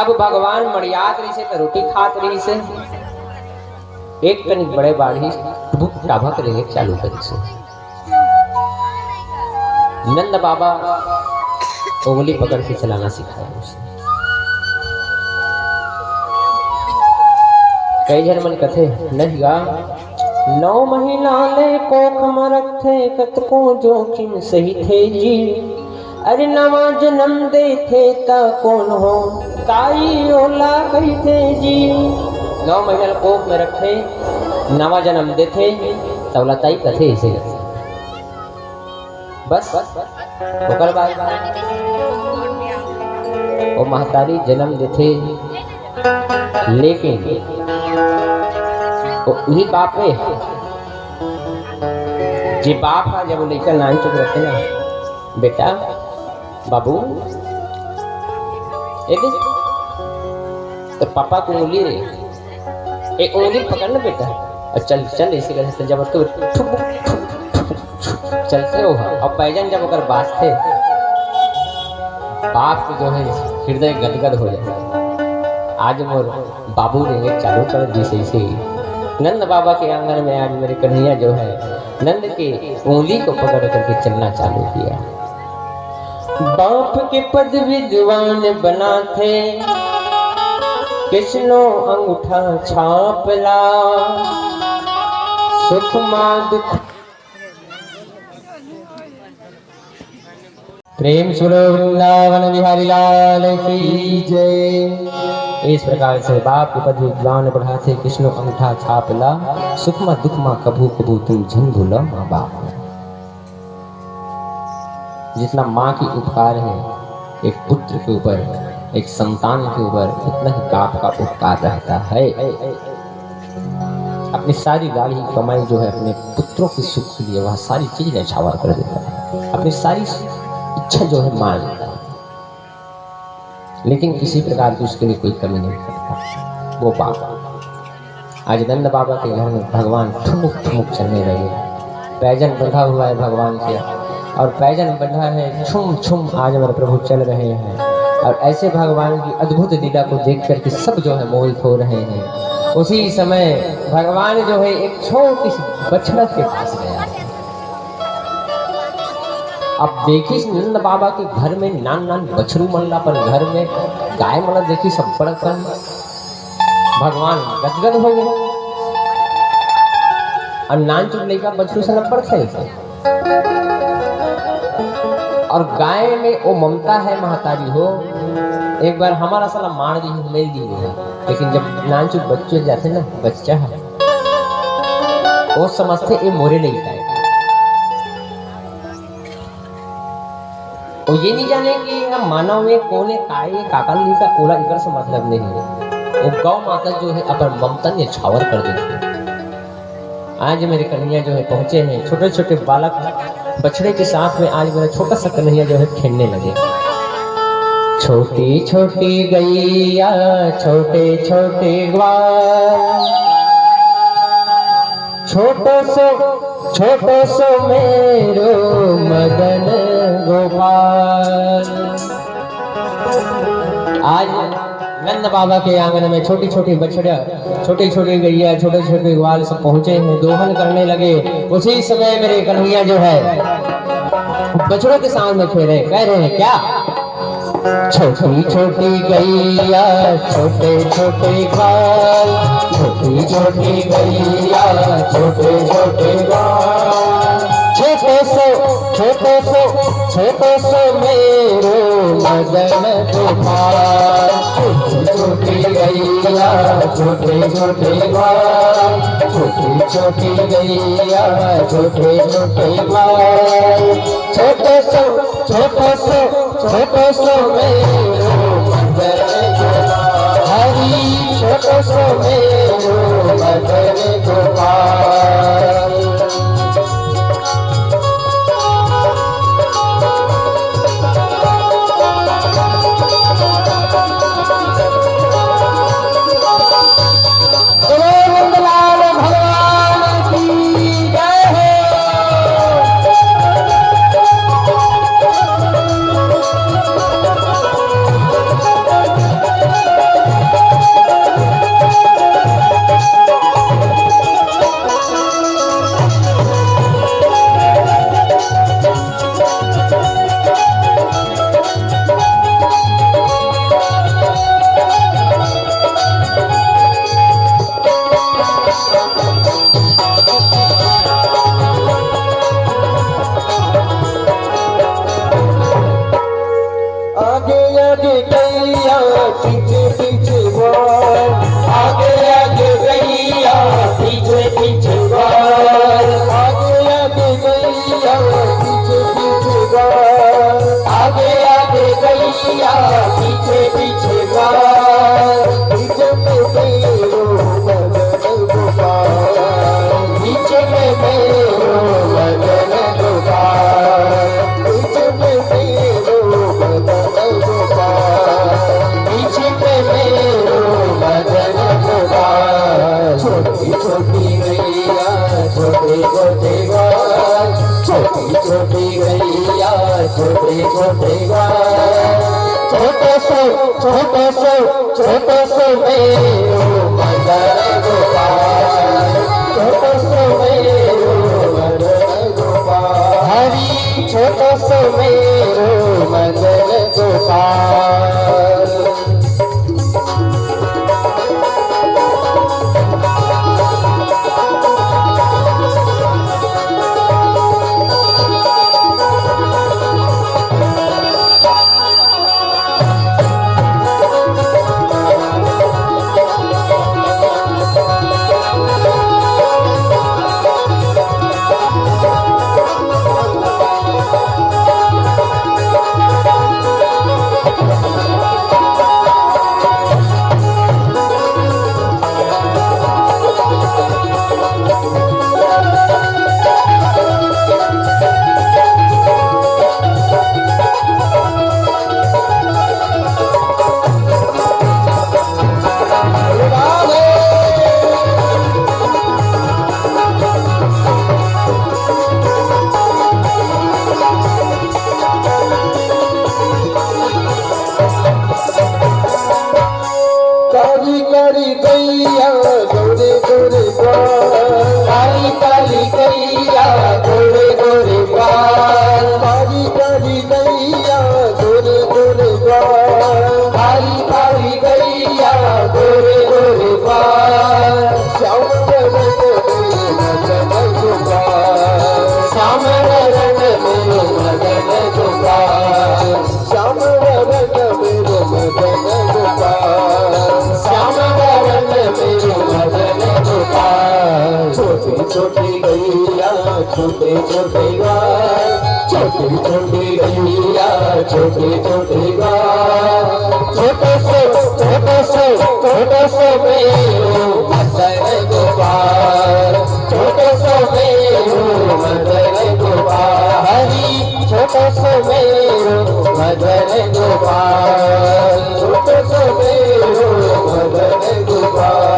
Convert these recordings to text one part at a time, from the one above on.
अब भगवान मड़ियात रही से तो रोटी खात रही से एक कनिक बड़े बाढ़ी भूख टाभक रहे चालू करी से नंद बाबा उंगली पकड़ के चलाना सिखाया उसे। कई जन मन कथे नहीं गा 9 महीना ले कोख में रखे कतको जोखिम सही थे जी। अरे नवा जन्म दे थे ता कौन हो ताई ओला कही थे जी। 9 महीना कोख में रखे नवा जन्म दे थे तवला ताई कथे इसे बस ओकर बाद वो महतारी जन्म देते लेकिन वही बाप है जी। बाप है जब वो लेकर नाई चुप रखे ना बेटा बाबू तो पापा को उंगली रे एक उंगली पकड़ना बेटा और चल चल इसी तरह से जब तो चलते हो और पैजन जब अगर बाजते बाप को जो है हृदय गदगद हो जाता है। आज मोर बाबू रहेंगे चारों तरफ जैसे इसे नंद बाबा के आंगन में आज मेरे कन्हैया जो है नंद के उंगली को पकड़ करके चलना चालू किया। बाप के पद विद्वान बना थे कृष्णो अंगूठा छापला सुख मां दुख प्रेम सुनो वृंदावन बिहारी लाल की जय। इस प्रकार से बाप के पद विद्वान बढ़ाते कृष्ण अंगूठा छापला सुखमा दुखमा कभू कभू तुम झन भूलो माँ बाप। जितना माँ की उपकार है एक पुत्र के ऊपर एक संतान के ऊपर उतना ही बाप का उपकार रहता है। अपनी सारी गाड़ी कमाई जो है अपने पुत्रों के सुख के लिए वह सारी चीज न्यौछावर कर देता है। अपनी सारी इच्छा जो है मान लेता है लेकिन किसी प्रकार की उसके लिए कोई कमी नहीं करता वो बाप। आज नंद बाबा के घर में भगवान ठुमुक ठुमुक चलने लगे। पैजन बंधा हुआ है भगवान के और पैजन बंधा है छुम छुम आज हमारे प्रभु चल रहे हैं और ऐसे भगवान की अद्भुत लीला को देख करके सब जो है मोहित हो रहे हैं। उसी समय भगवान जो है एक छोटी सी बछड़ा के पास गया। अब देखी नंद बाबा के घर में नान नान बछड़ू मल्ला पर घर में गाय मल्ला देखी सब बड़कर भगवान गदगद हो गए और नान चुप लेकर बछड़ू से लपड़ थे और गाय में वो ममता है महतारी हो एक बार हमारा साला मार दी मेल दी है लेकिन जब नान चुप बच्चे जाते ना बच्चा है वो समझते ये मोरे नहीं जाए। वो ये नहीं जाने कि हम मानव में कोने काय काका का ओला इकर से मतलब नहीं है। वो गौ माता जो है अपन ममता ने छावर कर देती है। आज मेरे कन्हैया जो है पहुंचे हैं छोटे छोटे बालक बछड़े के साथ में आज मेरा छोटा सा कन्हैया जो है खेलने लगे। छोटी छोटी गैया छोटे छोटे ग्वाल छोटो सो मेरो मदन गोपाल। आज नंद बाबा के आंगन में छोटी छोटी बछड़ा छोटी छोटी गैया छोटे छोटे ग्वाल सब पहुंचे हैं दोहन करने लगे। उसी समय मेरे कन्हैया जो है बछड़ों के सामने खेले कह रहे हैं क्या छोटी छोटी गैया छोटे छोटे ग्वाल छोटी छोटी गैया छोटे छोटे ग्वाल छोटे सो मेरो मदन गोपाल। छोटी गैया छोटे छोटे ग्वाल छोटी छोटी गैया छोटे छोटे ग्वाल छोटे सो मेरो मदन गोपाल। हरी छोटे सो मेरो मदन गोपाल। छोटे छोटे ग्वाल, छोटी छोटी गैया छोटे छोटे ग्वाल, छोटे से मेरो मदन गोपाल, छोटे से मेरो मदन गोपाल, हरी छोटे से मेरो मदन गोपाल। काली गैया गोरे गोरे बाल, काली काली गैया गोरे गोरे बाल, काली काली गैया गोरे गोरे बाल, काली काली गैया गोरे गोरे बाल, श्याम रंग मेरो मदन गोपाल, श्याम रंग मेरो मदन गोपाल, श्याम रंग मेरो मदन गोपाल, श्याम मेरो मदन गोपाल। छोटी छोटी गैया छोटे छोटे ग्वाल, छोटी छोटी गैया छोटे छोटे ग्वाल, छोटे से मेरो मदन गोपाल, छोटे से मेरो मदन गोपाल, हरी छोटे से मेरो मदन गोपाल, छोटे से मेरो मदन गोपाल।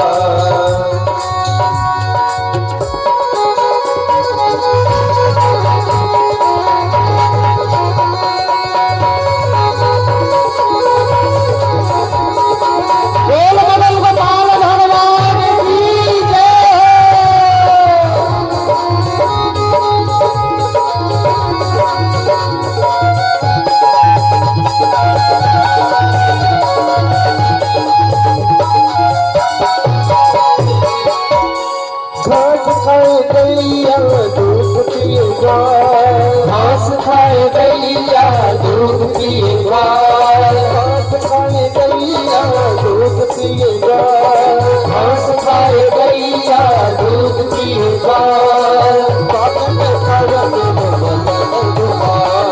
गैया दूध पिए ग्वाल, घास खाए गैया दूध पिए ग्वाल, घास खाए गैया दूध पिए ग्वाल, घास खाए गैया दूध पिए ग्वाल, बासन खाए मेरो मदन गोपाल,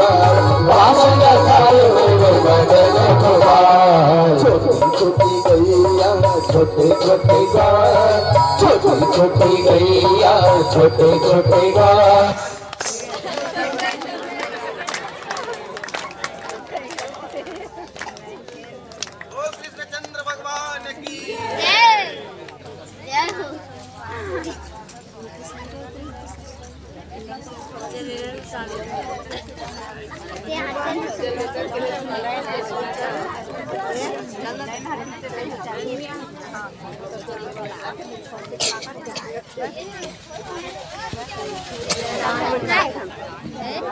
बासन खाए मेरो मदन गोपाल। छोटी छोटी गैया छोटे छोटे ग्वाल, छोटी छोटी गैया छोटे छोटे ग्वाल। कृष्णचंद्र भगवान की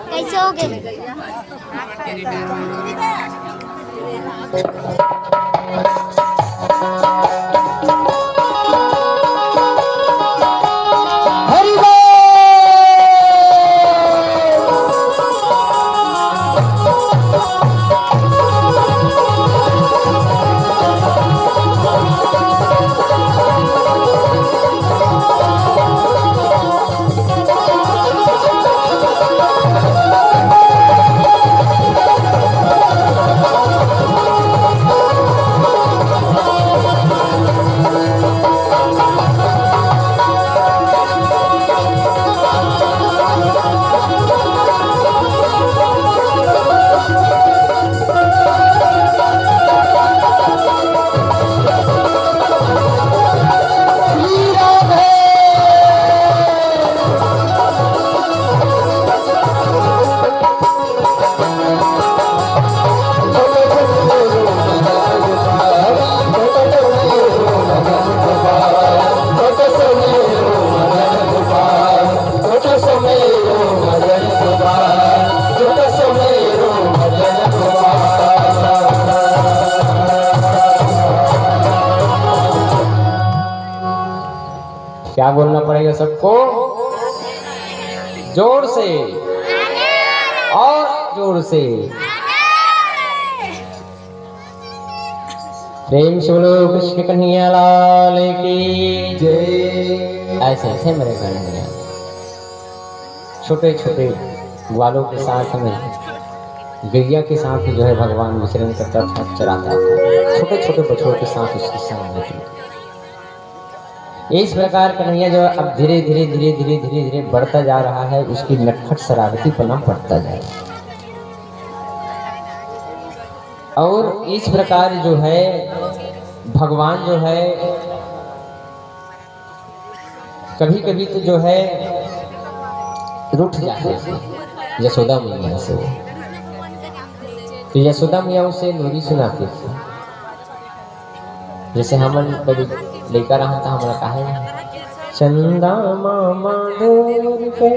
कैसे हो गए? मदन गोपाल, छोटो सुमेरो मदन गोपाल, छोटो सुमेरो मदन गोपाल, छोटो सुमेरो मदन गोपाल। क्या बोलना पड़ेगा सबको? जोर से और जोर से प्रेम से बोलो कृष्ण कन्हैया लाल की जय। ऐसे ऐसे मेरे कन्हैया छोटे छोटे ग्वालों के साथ में गैया के साथ जो है भगवान विचरण करता था, चराता था, छोटे छोटे बछड़ों के साथ उसके संग में। इस प्रकार कन्हैया जो अब धीरे धीरे धीरे धीरे धीरे धीरे बढ़ता जा रहा है, उसकी नटखट शरारती पना बढ़ता जा रहा है। और इस प्रकार जो है भगवान जो है कभी कभी तो जो है रूठ जाते थे यशोदा मैया से, तो यशोदा मैया उसे लोरी सुनाती थी। जैसे हम कभी लेकर रहा था, हमारा कहा चंदा मामा दूर के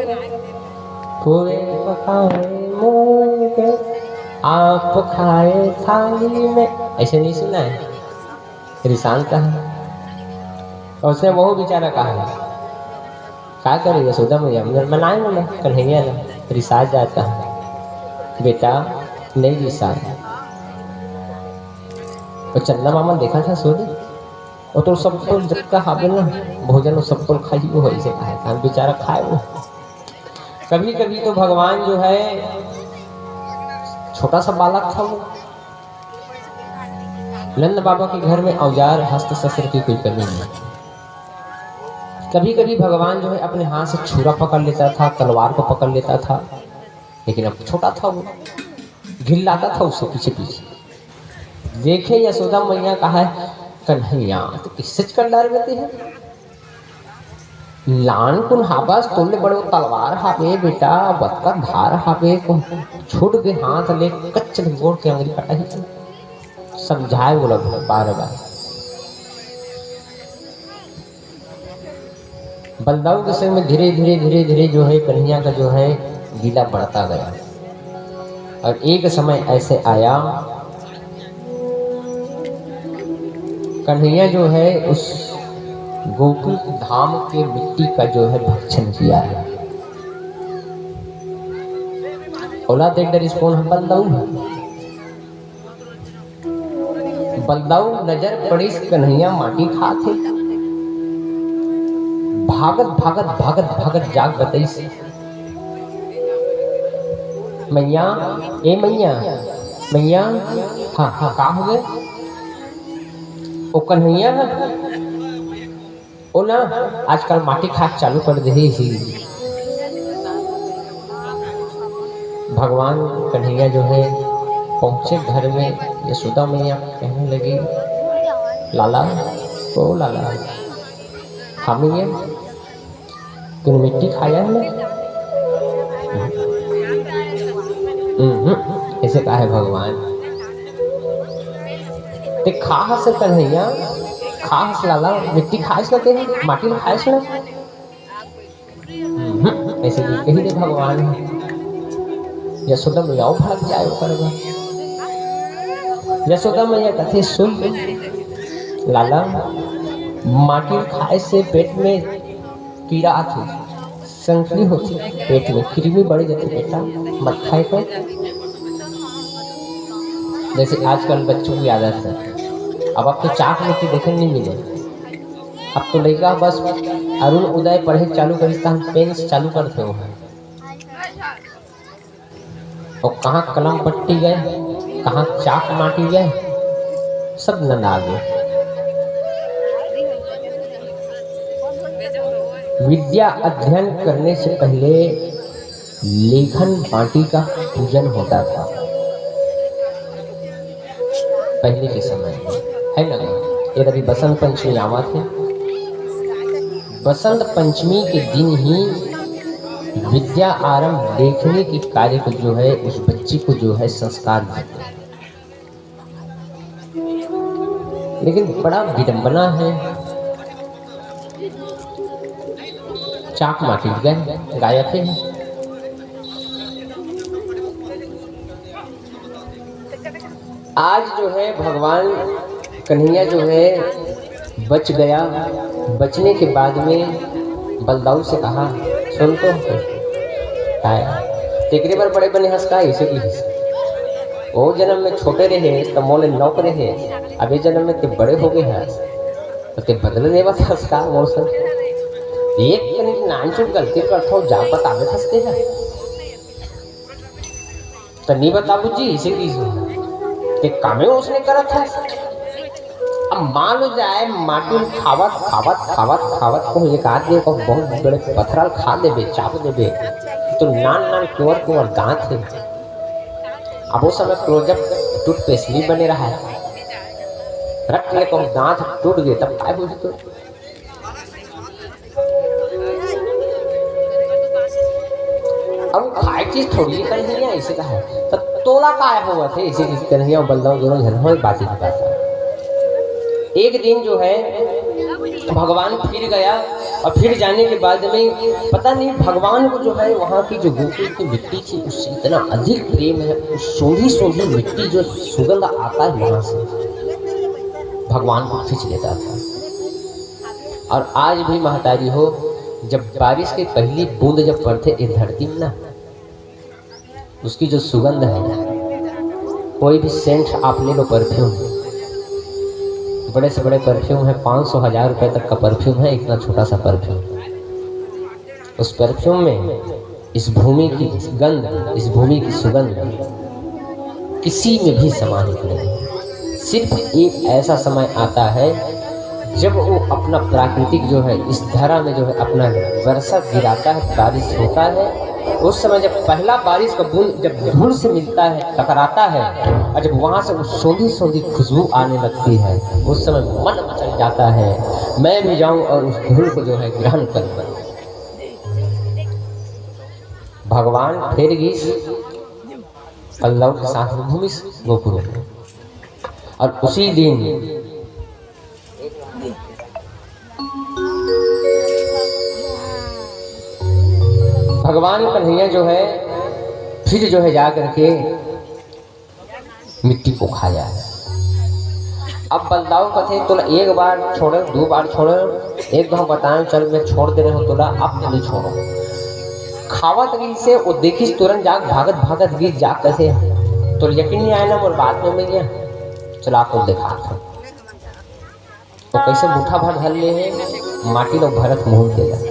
पूरे पकाए मोर के आप खाए थाली में, ऐसे नहीं सुना है? रिसान का है। और उसने वो बेचारा कहा है क्या करे यशोदा मैया मनाए ना कन्हैया ना रिसाज जाता है, बेटा नहीं रिसाज। और चंदा मामा देखा था सोने, और तो सब तो जब का हावे ना भोजन सब तो खाई वो ऐसे खाए था, बेचारा खाए वो। कभी कभी तो भगवान जो है छोटा सा बालक था वो, नंद बाबा के घर में औजार हस्त शस्त्र की कोई कमी नहीं। कभी कभी भगवान जो है अपने हाथ से छुरा पकड़ लेता था, तलवार को पकड़ लेता था, लेकिन अब छोटा था वो, घिल्लाता था उससे पीछे पीछे। देखे यशोदा मैया कहा है कन्हैया तो किससे कर डाल देते हैं, लान कुन हाबास तोले बड़े तलवार हावे बेटा, बतका धार हावे को छूट के हाथ ले कच्च गोड़ के अंगली कटा ही समझाए बोला बार बार। बलदाऊ के संग में धीरे धीरे धीरे धीरे जो है कन्हैया का जो है गीला बढ़ता गया। और एक समय ऐसे आया कन्हैया जो है उस गोकुल धाम के मिट्टी का जो है भक्षण किया है। औलाद एक रिस्पॉन्स हम बलदाऊ है। बलदाऊ नजर पड़ी कन्हैया माटी खाते, भागत भागत भागत भागत जाग बताई से मैया ए मैया मैया हाँ हाँ का हो गए ओ कन्हैया ओ ना आजकल माटी खाक चालू कर दे ही। भगवान कन्हैया जो है पहुंचे घर में, यशोदा मैया कहने लगी लाला ओ लाला हाँ मैया तूने मिट्टी खाया है ना? ऐसे कहा है भगवान। ते खास कन्हैया खास लाला मिट्टी खास लेते हैं, माटी में खास ना ऐसे कही दे भगवान। यशोदा मैया भाग जाए करेगा। यशोदा मैया कथे सुन लाला माटी खाए से पेट में कीड़ा आती, संकरी होती, पेट में कृमि बढ़ जाती, बेटा मत खाए को। जैसे आजकल बच्चों की आदत है, अब आपको चाक मिट्टी देखने नहीं मिले, अब तो लड़का बस अरुण उदय पढ़े चालू करिस्ता हम पेन चालू करते हो और कहाँ कलम पट्टी गए, कहाँ चाक माटी गए, सब नंद आ गए। विद्या अध्ययन करने से पहले लेखन बाटी का पूजन होता था पहले के समय में, है ना। ये अभी बसंत पंचमी आवा थे, बसंत पंचमी के दिन ही विद्या आरंभ देखने के कार्य को जो है उस बच्ची को जो है संस्कार देते। लेकिन बड़ा विडंबना है, चाक माटी गए गायब है। आज जो है भगवान कन्हैया जो है बच गया। बचने के बाद में बलदाऊ से कहा, सुन तो तेकरे पर बड़े बने हंस का इसे की हंस, वो जन्म में छोटे रहे तो मोले नौक रहे, अभी जन्म में ते बड़े हो गए हैं तो ते बदल देवा था उसका मौसम। एक कहीं नानचुट गलती करता हूँ जा बतावे फंसते हैं तो नहीं बताबू जी इसे की कामे उसने करा था। अब मान लो जाए माटी खावत खावत खावत खावत को एक आदमी को बहुत बड़े पत्थर खा देवे चाप देवे तो नान नान कुंवर दांत है। अब उस समय क्लोजअप टूथपेस्ट भी बने रहा है, रख ले को दांत टूट गए तब काय हो तो अब खाए चीज थोड़ी कन्हैया ऐसे का है तो तोला काय हुआ थे इसे कन्हैया बलदाऊ दोनों जन हो बातचीत करता। एक दिन जो है भगवान फिर गया और फिर जाने के बाद में पता नहीं भगवान को जो है वहाँ की जो गोकुल की मिट्टी थी उससे इतना अधिक प्रेम है, उस सोंधी सोंधी मिट्टी जो सुगंध आता है वहाँ से भगवान को खींच लेता था। और आज भी महतारी हो जब बारिश की पहली बूंद जब पड़ते इस धरती में ना, उसकी जो सुगंध है, कोई भी सेंट आप ले लो, परफ्यूम बड़े से बड़े परफ्यूम है, 500-1000 रुपए तक का परफ्यूम है, इतना छोटा सा परफ्यूम, उस परफ्यूम में इस भूमि की गंध, इस भूमि की सुगंध किसी में भी समाहित नहीं। सिर्फ एक ऐसा समय आता है जब वो अपना प्राकृतिक जो है इस धरा में जो है अपना वर्षा गिराता है, बारिश होता है, उस समय जब पहला बारिश का बूंद जब धूल से मिलता है, टकराता है और जब वहाँ से वो सोंधी सोंधी खुशबू आने लगती है, उस समय मन मचल जाता है, मैं भी जाऊं और उस धूल को जो है ग्रहण करूं। भगवान फिर गई बलदाऊ के साथ भूमि गोकुल में और उसी दिन भगवान कन्हैया जो है फिर जो है जा करके मिट्टी को खाया है। अब बलदाऊ कथे तोला एक बार छोड़े, 2 बार छोड़े, एक बार बताएं चल मैं छोड़ दे रहे हो तोला, अब नहीं छोड़ो। खावत गई से वो देखी तुरंत जाग भागत भागत गिर जा कैसे तो यकीन नहीं आया ना मोर बात में गया, चला आपको देखा था तो कैसे मुठा भर धर ले है, माटी लोग भरत मुंह के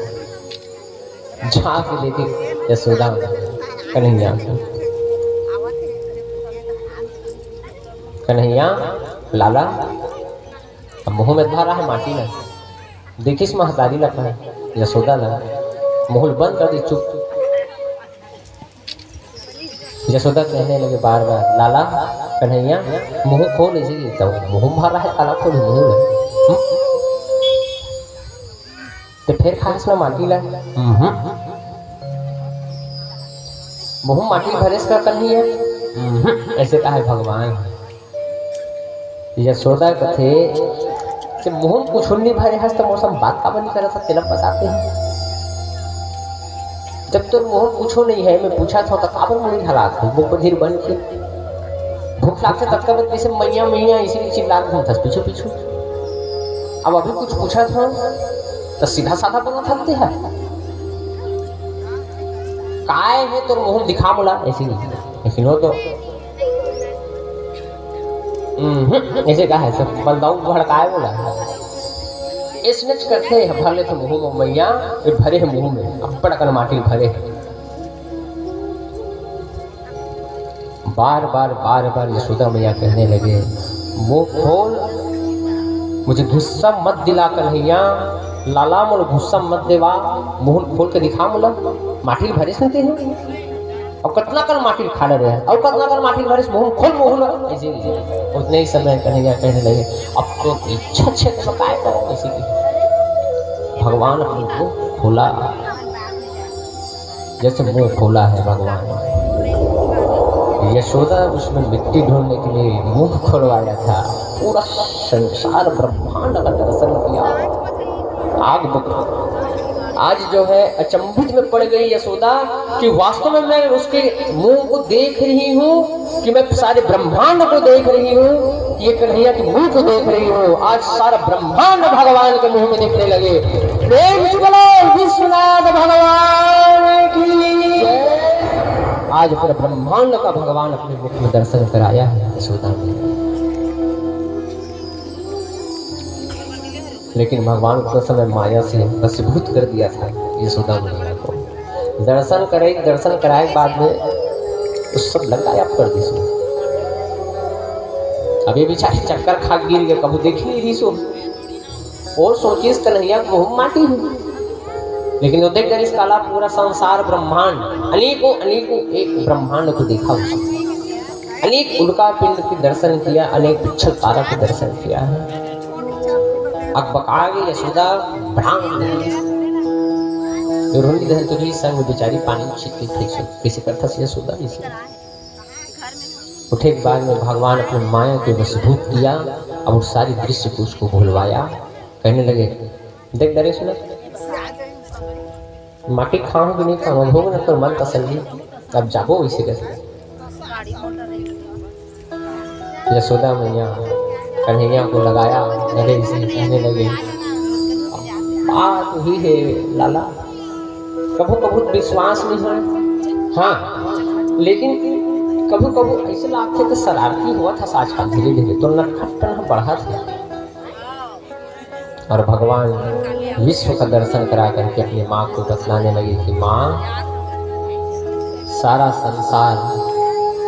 जा के लेके यशोदा कन्हैया कन्हैया लाला अब मुंह में धारा है माटी ना, देखिस महतारी लगा है यशोदा लगा, मुंह बंद कर दी चुप। यशोदा कहने लगे बार बार लाला कन्हैया मुंह खोल इसी तो मुंह भर रहा है, काला खोल मुंह तो फिर खास ना माटी ला मुँह माटी भरेस का कन्हैया ऐसे कहा है भगवान। यशोदा कथे कि मुँह कुछ नहीं भरे हंस तो मौसम बात का बनी करा था तेरा बताते हैं, जब तो मुँह कुछो नहीं है, मैं पूछा था तो काबर मुड़ी हालात है वो बधिर बन के भूख लाग से तत्काल जैसे मैया मैया इसी चिल्ला घूमता पीछू पीछू। अब अभी कुछ पूछा था तो सीधा साधा बना थकते हैं, काय है तो मुंह दिखा बोला ऐसे लेकिन हो तो ऐसे कहा है सब बलदाऊ भड़काए बोला इसने करते हैं भले तो मुंह में मैया भरे है मुंह में अब्बड़ कर माटी भरे है। बार बार यशोदा मैया कहने लगे मुंह खोल, मुझे गुस्सा मत दिला कन्हैया, लाला मोल गुस्सा मत देवा, मुंह खोल के दिखा मोला माटी भरे सुनते हैं और कतना कर माटी खा रहे हैं और कतना कर माटी भरे मुंह खोल मुंह ऐसे उतने ही समय कन्हैया कहने लगे अब तो इच्छा छे तो काय करो ऐसे की भगवान अपने मुंह खोला, जैसे मुंह खोला है भगवान। यशोदा उसमें मिट्टी ढूंढने के लिए मुंह खोलवाया था, पूरा संसार ब्रह्मांड का दर्शन किया। आग बका। आज जो है अचंभित में पड़ गई यशोदा कि वास्तव में मैं उसके मुंह को देख रही हूँ, कि मैं सारे ब्रह्मांड को देख रही हूँ, कि ये कन्हैया के मुंह को देख रही हूँ। आज सारा ब्रह्मांड भगवान के मुंह में देखने लगे। प्रेम से बोलो विश्वनाथ भगवान की जय। आज पूरा ब्रह्मांड का भगवान अपने मुख में दर्शन कराया है यशोदा ने। लेकिन भगवान को समय माया से वशीभूत कर दिया था यशोदा मैया को। दर्शन कराए बाद में उस सब लंका गायब कर दी सो। अभी बेचारी चक्कर खा गिर गए, कभी देखी नहीं रही सो। और सोचिए कन्हैया को माटी हुई, लेकिन वो देख कर इस काला पूरा संसार ब्रह्मांड अनेकों एक ब्रह्मांड को देखा उसने। अनेक उल्का पिंड के दर्शन किया, अनेक पिछल तारा के दर्शन किया है। अकबका गई यशोदा रोनी दहन तुझी संग बेचारी पानी छीट के कैसे करता सी यशोदा इसे। उठे के बाद में भगवान अपने माया के वशीभूत किया। अब उस सारी दृश्य को उसको भूलवाया। कहने लगे देख डरे सुना माटी खाऊं कि नहीं खाऊं, भोग न तो मन तसल्ली, अब जाबो इसे कैसे। यशोदा मैया कन्हैया को लगाया, गले से कहने लगे बात हुई है लाला, कभू कभू विश्वास नहीं है। हाँ, लेकिन कभू कभू ऐसे लगते तो शरारती हुआ था साझा धीरे धीरे तो नटखट बढ़ा था। और भगवान विश्व का दर्शन करा करके अपनी माँ को बतलाने लगे कि माँ, सारा संसार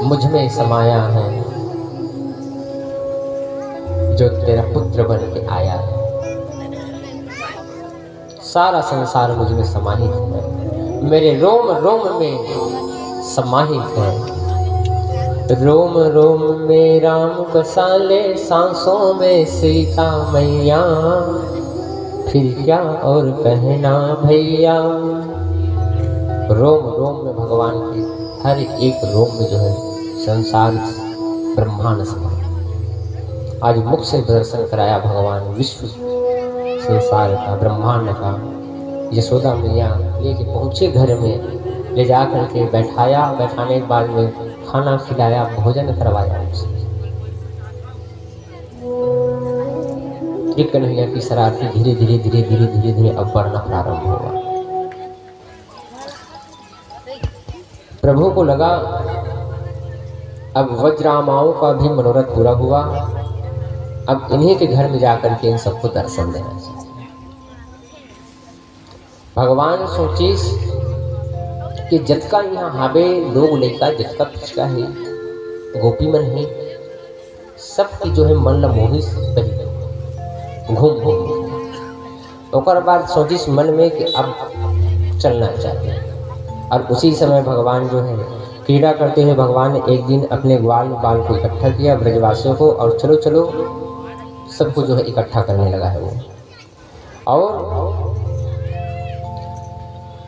मुझ में समाया है, जो तेरा पुत्र बन के आया है। सारा संसार मुझ में समाहित है, मेरे रोम रोम में समाहित है। रोम रोम में राम बसाले, सांसों में सीता मैया, फिर क्या और कहना भैया। रोम रोम में भगवान के हर एक रोम में जो है संसार ब्रह्मांड समा। आज मुख से दर्शन कराया भगवान विश्व संसार का ब्रह्मांड का। यशोदा मैया लेके पहुँचे घर में, ले जा करके बैठाया, बैठाने के बाद में खाना खिलाया, भोजन करवाया उसे। कन्हैया की शरारती धीरे धीरे धीरे धीरे धीरे धीरे अब बढ़ना प्रारंभ हुआ। प्रभु को लगा अब वज्रामाओं का भी मनोरथ पूरा हुआ, अब इन्हीं के घर में जाकर के इन सबको दर्शन देना चाहिए। भगवान सोचिस कि जतका यहाँ हावे लोग लेका, जतका पिछका है गोपी मन है, सबकी जो है मन मोहित पहले घूम ओकर बाद सोचिस मन में कि अब चलना चाहिए। और उसी समय भगवान जो है क्रीड़ा करते हुए भगवान ने एक दिन अपने ग्वाल बाल को इकट्ठा किया ब्रजवासियों को, और चलो चलो सबको जो है इकट्ठा करने लगा है वो। और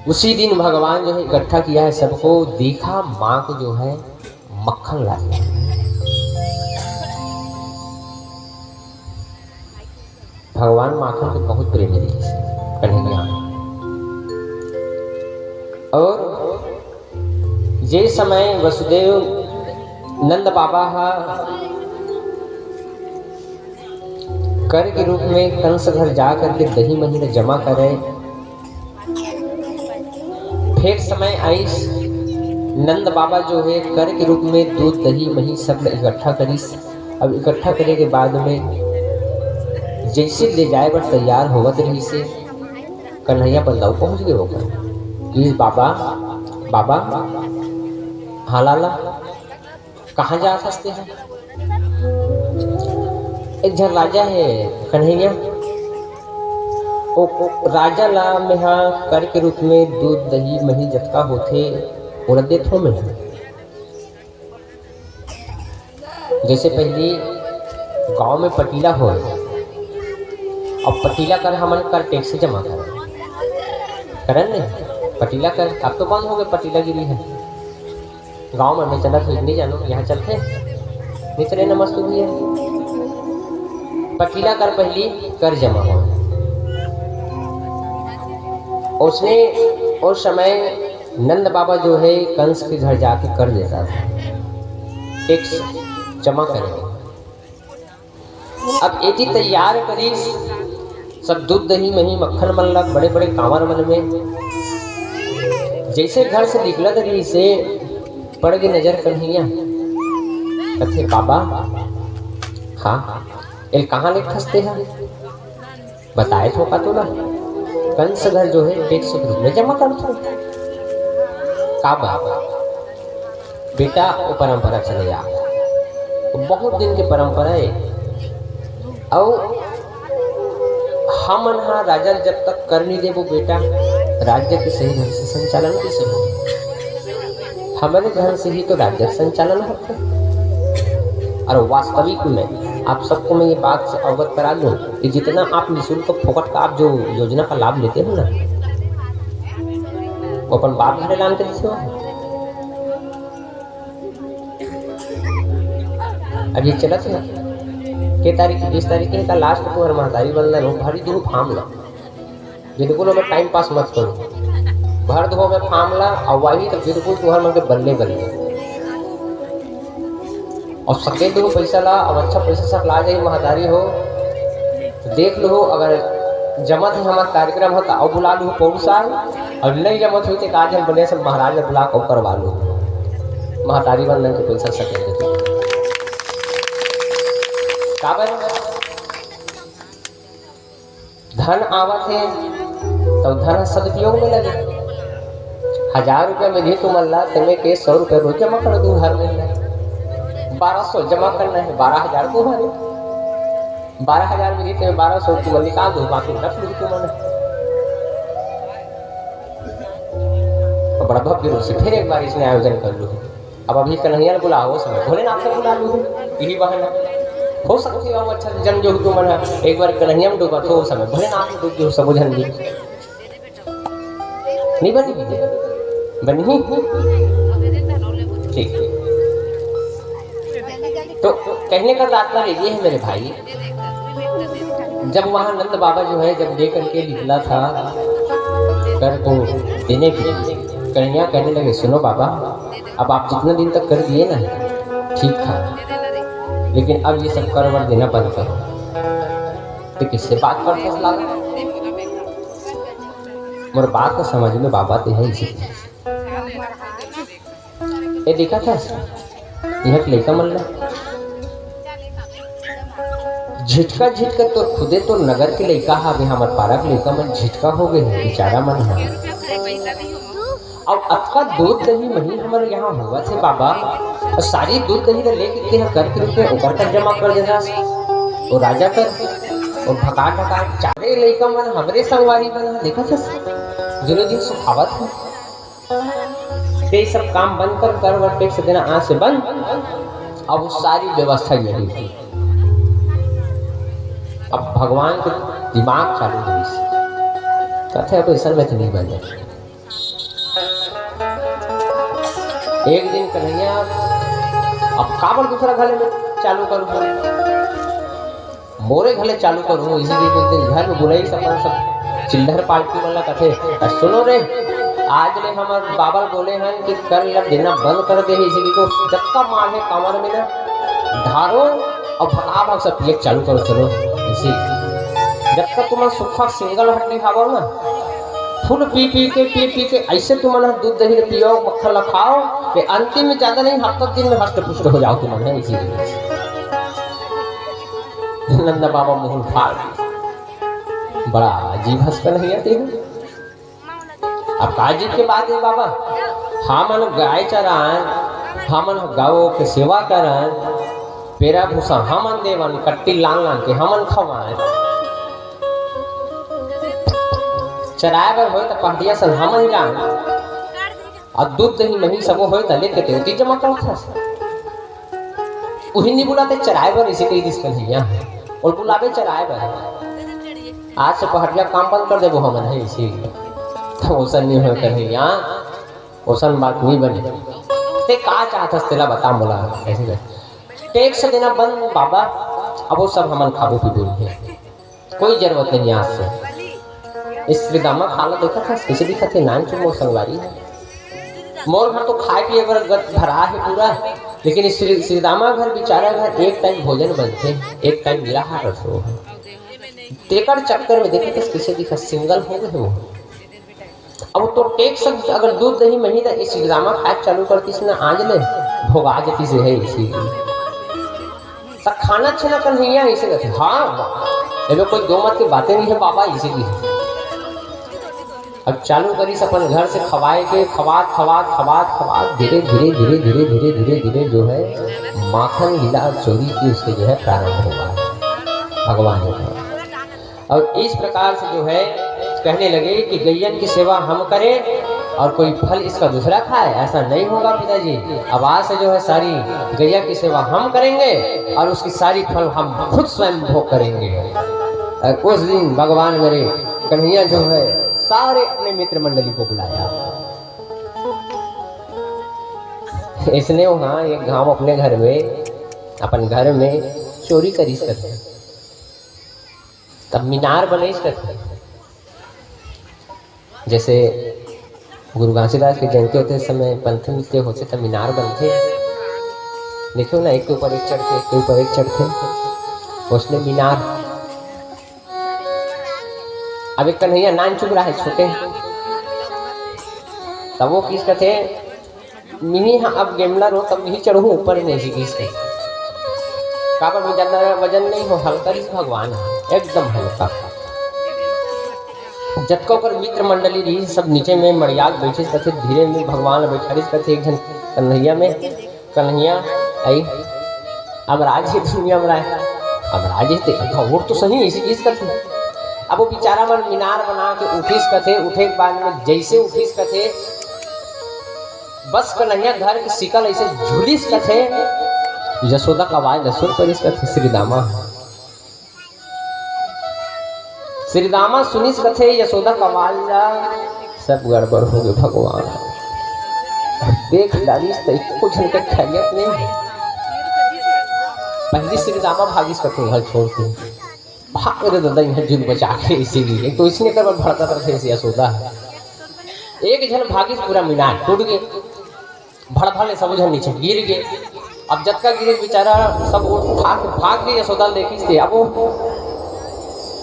उसी दिन भगवान जो है इकट्ठा किया है सबको, देखा माँ को जो है मक्खन ला दिया। भगवान माखन के बहुत प्रेमी थे कन्हैया। और ये समय वसुदेव नंद बाबा कर के रूप में कंस घर जा करके दही महीने जमा करे। फिर समय आई नंद बाबा जो है कर के रूप में दूध दही मही सब इकट्ठा करीस। अब इकट्ठा करे के बाद में जैसे ले जाए पर तैयार होवत रही से कन्हैया बंदाऊ पहुंच गए होकर कि बाबा बाबा हाँ लाला कहाँ जा सकते हैं। एक जन राजा है कन्हैया, ओ राजा ला में हाँ कर के रूप में दूध दही मही जतका होते उड़दे थो में। जैसे पहले गांव में पटीला हो, अब पटीला कर हमन कर टैक्स जमा करन नहीं, पटीला कर अब तो बंद हो गए, पटीला गिरी है गांव में चला तो नहीं जानो, यहाँ चलते नहीं चले नमस्ते भैया। पकीला कर पहली कर जमा हो। उसने उस समय नंद बाबा जो है कंस के घर जाके कर देता था, टैक्स जमा करेंगे। अब एटी तैयार करी, सब दूध दही मही मक्खन मनलक, बड़े बड़े कांवर मन में। जैसे घर से निकला रही से पड़ गई नजर कन्हैया, कथे बाबा हाँ ये कहाँ ले खसते हैं, बताए तो का तो ना कंस घर जो है टैक्स के रूप में जमा करता का बाबा। बेटा वो परंपरा चले जा, बहुत दिन की परंपरा है। और हमन हाँ राजा जब तक कर नहीं दे वो बेटा राज्य के सही ढंग से संचालन कैसे हो। हमारे घर से ही तो राज्य संचालन होता है। और वास्तविक में आप सबको मैं ये बात से अवगत करा दूं कि जितना आप निःशुल्क फोकट का आप जो योजना का लाभ लेते हो ना, वो अपन बाप घर ऐलान कर देते हो। अभी चला था के तारीख 20 तारीख का लास्ट को हर महतारी बनना रो भारी दूर फार्म ला, बिल्कुल हमें टाइम पास मत करो, भर दो में फार्म ला और वही तो बिल्कुल तुहर मन के बल्ले बल्ले और सके दो पैसा ला। अब अच्छा पैसा सब ला जाए महतारी हो तो देख लो, अगर जमत है हमारा कार्यक्रम होता और बुला लो पौर साल, और नहीं जमत हुई तो आज हम बने सब महाराज बुला को करवा लो महतारी बनने के पैसा सके देते धन आवत है तो धन सदुपयोग में लगे। 1000 रुपया में भी तुम अल्लाह तुम्हें के 100 रुपये रोज जमा कर दो, हर महीने 1200 जमा करना है, 12,000 को हमारे 12,000 में भी तुम्हें 1200 तुम निकाल दो, बाकी रख लो तुमने। तो बड़ा भव्य से फिर एक बार इसने आयोजन कर लो। अब अभी कन्हैया बुलाओ समय भोलेनाथ को बुला लो, यही बहाना हो सकती है। अच्छा जन जो तुम एक बार कन्हैया में डूबा तो समय भोलेनाथ में डूब जो सब जन भी नहीं बनी बनी ठीक। तो कहने का तात्पर्य ये है मेरे भाई, जब वहां नंद बाबा जो है जब लेकर के निकला था कर को देने के लिए, कन्हैया कहने लगे सुनो बाबा, अब आप जितने दिन तक कर दिए ना ठीक था, लेकिन अब ये सब करवर देना बंद करो। तो किससे बात करते हो लागा मोर बात को समझ में बाबा तो है इसी ये देखा था यह लड़का मल्ला झिटका झिटका तो खुदे तो नगर के लड़का हा, अभी हमारे पारा के लड़का मन झिटका हो गए हैं बेचारा मन है। और अथवा दूध दही मही हमारे यहाँ हुआ थे बाबा, और सारी दूध दही लेके कर के रुपये ऊपर तक जमा कर देना और राजा कर और भका ढका चारे लड़का मन हमरे संगवारी बना। देखा था दिनों दिन सुखावत है, ये सब काम बंद कर वर टैक्स देना आज से बंद। अब वो सारी व्यवस्था यही थी। अब भगवान के दिमाग चालू हुई कहते हैं ऐसा में तो नहीं बन जाए। एक दिन कन्हैया अब काबर दूसरा घरे में चालू करूँ, मोरे घरे चालू करूँ, इसीलिए एक दिन घर में बुलाई सब चिल्लर पार्टी वाला कथे सुनो रे, आज ले हमारे बाबा बोले हैं कि कर लग देना बंद कर दे, इसीलिए को जत्ता मार है कमर में ना धारो और भगा भाग सब पिए चालू करो। चलो इसी जब तक तुम सुखा सिंगल हड्डी खाओ ना, फुल पी पी के ऐसे तुम दूध दही पियो मक्खन खाओ कि अंतिम में ज्यादा नहीं हफ्ता दिन में हष्ट पुष्ट हो जाओ तुम। इसीलिए नंदा बाबा मोहन फाड़ बड़ा अजीब हंसकर नहीं आती है। अब काजी के बाद है बाबा, हमन गाय चरान, हमन गाओ के सेवा करन, पेरा भूसा हमन देवन, कट्टी लान लान के हमन खवाएं, चराए बर हो तो पहटिया सन हमन जान, और दूध दही मही सब हो तो लेके तेती जमा करता उही नहीं बुलाते चराए बर, इसे कई दिस कन्हैया और बुलावे चराए बर। आज से पहटिया काम बंद कर देबो हमन है इसी तो ओसन नहीं हो कन्हैया, ओसन बात नहीं बने। ते का चाहत तेला बता बोला ऐसे टैक्स देना बंद बाबा, अब वो सब हमन खाबो पीबो है, कोई जरूरत नहीं आज से। इस श्रीदामा खाला देखा था कैसे दिखा थे, नान चुप मोर संगवारी है। मोर घर तो खाए पिए बर गत भरा है पूरा, लेकिन इस श्रीदामा घर बेचारा घर एक टाइम भोजन बनते, एक टाइम निराहार रहो। तेकर चक्कर में देखा कैसे दिखा, सिंगल हो गए वो। अब तो टेक सब अगर दूध दही मही था इस श्रीदामा खाए चालू करती इसने आज ले भोगा जती से है इसी सब खाना अच्छा ना कर नहीं है इसे कहते। हाँ ये कोई दो मत की बातें नहीं है बाबा इसी की। अब चालू करी अपन घर से खवाए के खवात खवात खवात खवात धीरे धीरे धीरे धीरे धीरे धीरे धीरे जो है माखन गिला चोरी की उसके जो है प्रारंभ होगा भगवान ने। और इस प्रकार से जो है कहने लगे कि गैयन की सेवा हम करें और कोई फल इसका दूसरा खाए, ऐसा नहीं होगा पिताजी। अब आज से जो है सारी गैया की सेवा हम करेंगे और उसकी सारी फल हम खुद स्वयं भोग करेंगे। और उस दिन भगवान मेरे कन्हैया जो है सारे अपने मित्र मंडली को बुलाया। इसने वहाँ एक गांव अपने घर में अपन घर में चोरी करी सकते, तब मीनार बने सकते। जैसे गुरु घासीदास की जयंती होते समय पंथ नृत्य होते तब मीनार बनते, देखो ना एक के ऊपर एक चढ़ते, एक के ऊपर एक चढ़ते, उसने मीनार। अब एक कन्हैया नान चुप रहा है छोटे, तब वो किस कहते मिनी हाँ अब गेमला रो तब नहीं चढ़ू ऊपर नहीं सी किस के काबर वजन नहीं हो, हल्का ही भगवान है एकदम हल्का। जतको कर मित्र मंडली रही सब नीचे में मड़ियाग बैठे कहते, धीरे में भगवान बैठा कहते एक जन कन्हैया में कन्हैया आई अब राज ही दुनिया में रहा, अब राज ही वो तो सही इसी चीज करते। अब वो बेचारा मन मीनार बना के उठीस कथे, उठे के बाद में जैसे उठीस कथे बस कन्हैया घर की सिकल ऐसे झूलिस कथे, यशोदा का आवाज सुन पर इस कथे श्रीदामा श्रीदामा सुनिस कथे यशोदा का आवाज सब गड़बड़ हो गए भगवान। देख डालिस तो कुछ उनके खैरियत नहीं। पहली श्रीदामा भागिस कथे घर छोड़ के भाग मेरे दादा यहाँ जुल बचा के, इसीलिए तो इसने कर भड़का करते से यशोदा एक जन भागिस पूरा मीनार टूट गए, भड़ भड़ सब जन नीचे गिर गए। अब जब का गिरे बेचारा सब भाग गए, यशोदा देखी थे। अब वो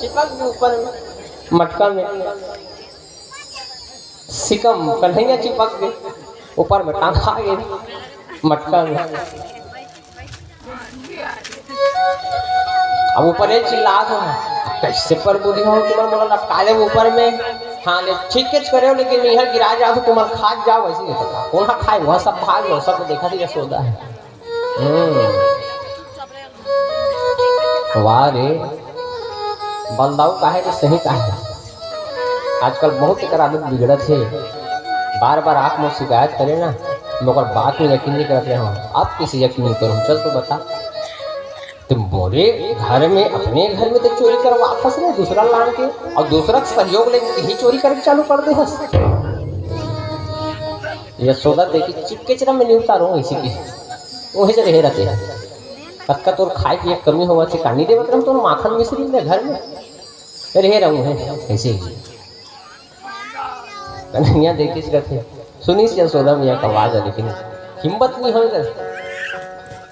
चिपक गए ऊपर मटका में, सिकम कन्हैया चिपक गए ऊपर में, टांग खा गए मटका में। अब ऊपर एक चिल्ला दो कैसे पर बोली हो तुम्हारा बोला लटका दे ऊपर में। हाँ ले ठीक है करे हो, लेकिन यहाँ गिरा जाओ तो तुम्हारा खा जाओ वैसे नहीं पता कौन खाए वह सब भाग लो, सब देखा थी यशोदा है। वाह रे बलदाऊ का है तो सही का है। आजकल बहुत एक आदत बिगड़त है, बार बार आप मुझे शिकायत करे ना मगर बात में यकीन नहीं करते हो। आप किसी यकीन नहीं करो, चल तो बता तुम बोले घर में अपने घर में तो चोरी कर वापस नहीं दूसरा लान के और दूसरा सहयोग लेके ही चोरी करके चालू कर दे। यशोदा देखी चिपके चरा में नहीं उतारो इसी की वही से रहे रहते हैं कत्का तोर खाए की एक कमी होगा से कहानी दे मतलब तो माखन मिश्री ले घर में रहे रहूँ है ऐसे ही। कन्हैया देखी रहते सुनी से यशोदा मैया का आवाज है, लेकिन हिम्मत नहीं हो,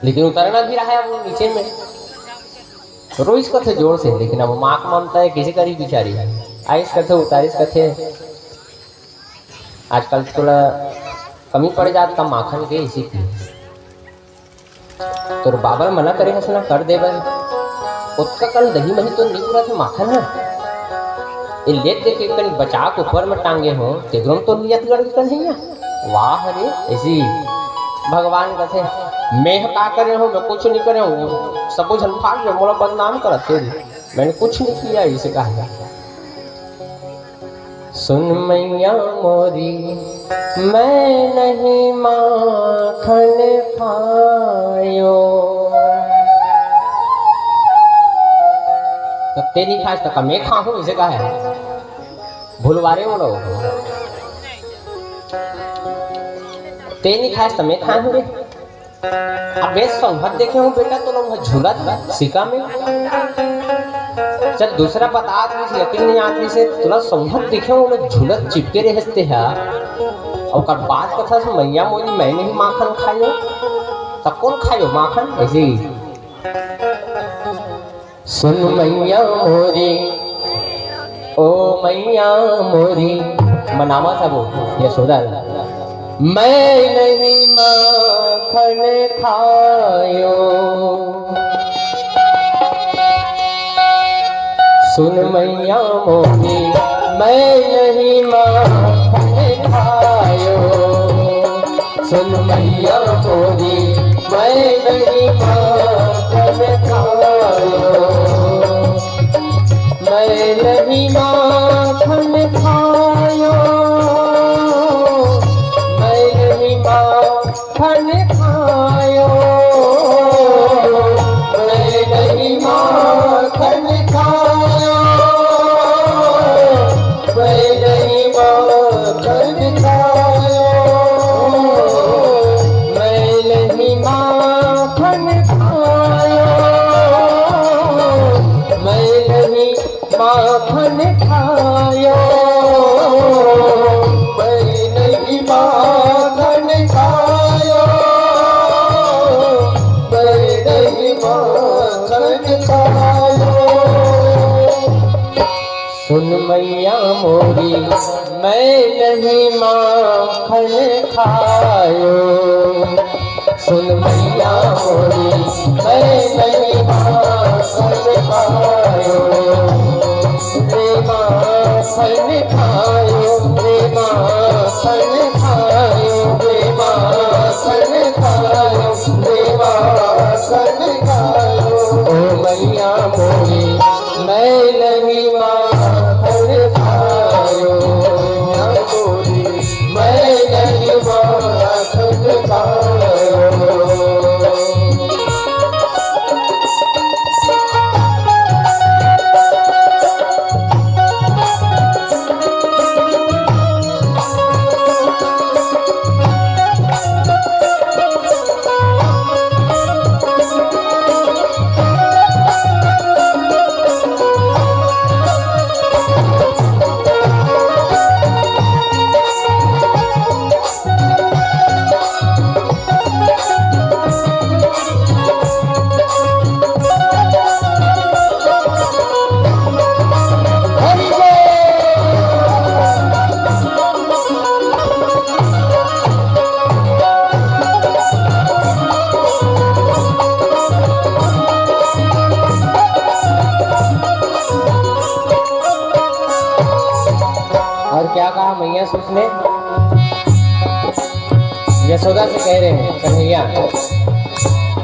लेकिन उतरना भी रहा है वो नीचे में रोइस कथे जोर से, लेकिन अब माँ को मानता है किसी करी बिचारी आइस कथे उतारिस कथे। आजकल थोड़ा कमी पड़ जाता माखन के इसी की, तो बाबर मना करे हंसना कर दे उसका कल दही मही तो नहीं पूरा थे माखन है ये ले दे के कहीं बचा के ऊपर में टांगे हो तेगरम तो नियत गड़ नहीं है। वाह रे ऐसी भगवान कथे मैं का करे हो मैं कुछ नहीं करे हूँ सब झल भाग गए मोला बदनाम करते मैंने कुछ नहीं किया इसे कहा। सुन मैया मोरी मैं नहीं माखन खायो तो तेरी खास तक मैं खाऊं इसे कहा है भूलवारे हो लोग तेरी खास तो मैं खाऊं रे अब मैं संभत देखे हूँ बेटा तो लोग झूलत सिका में चल दूसरा बता आदमी से यकीन नहीं आदमी से तुला संभत देखे हूँ मैं झूलत चिपके रहते हैं और कर बात कथा से मैया मोनी मैंने ही माखन खायो तब कौन खायो माखन ऐसे ही सुन मैया मोरी ओ मैया मोरी मनामा था वो यशोदा मैं नहीं माखन खायो सुन मैया मोरी मैं नहीं माखन खायो सुन मैया मोरी मैं नहीं माखन खायो मैं नहीं माखन खायो मैं नहीं माखन खायो मैं नहीं माखन खायो मैं नहीं माखन खायो मैं नहीं माखन खायो मैं नहीं माखन खायो मैं नहीं माखन खायो मैं नहीं माखन खायो सुन मैया मोरी मैं नहीं माखन खायो सुन मैया मोरी मैं नहीं माखन खायो रे माखन खायो रे माखन खायो रे माखन खायो रे माखन खायो ओ मैया मोरी मैं नहीं माखन खायो मोरी मैं नहीं माखन खायो क्या कहा मैया उसने यशोदा से कह रहे हैं कन्हैया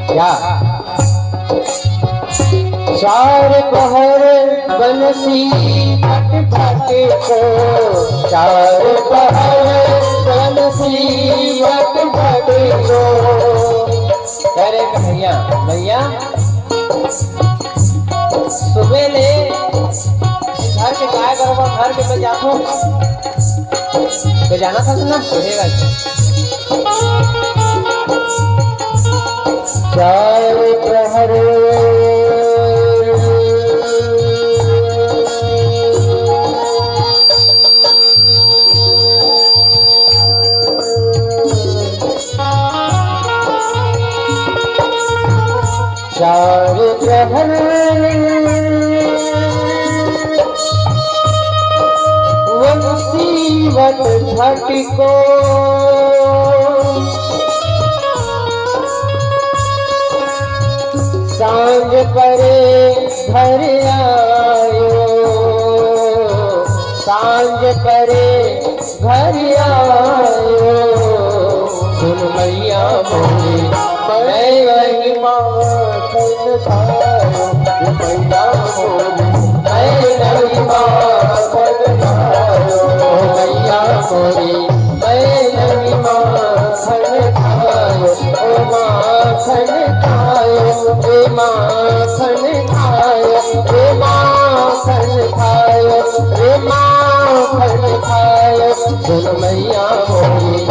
क्या चार पहर बंसी भट भट को चार पहर बंसी भट भट को कह रहे कन्हैया मैया सुबह ले घर के गाय गरबा घर के मैं जाता तो जाना था ना रहेगा चार प्रहर चार प्रहर वंशीवत भट को सांझ परे घर आयो सांझ परे घर आयो सुन मैया मोरी मैं वही माखन खायो मैया मोरी मैं वही माखन खायो मैया मोरी मैं वही माखन खायो ओ माखन खायो रे माखन खायो रे माखन खायो रे माखन खायो सुन मैया मोरी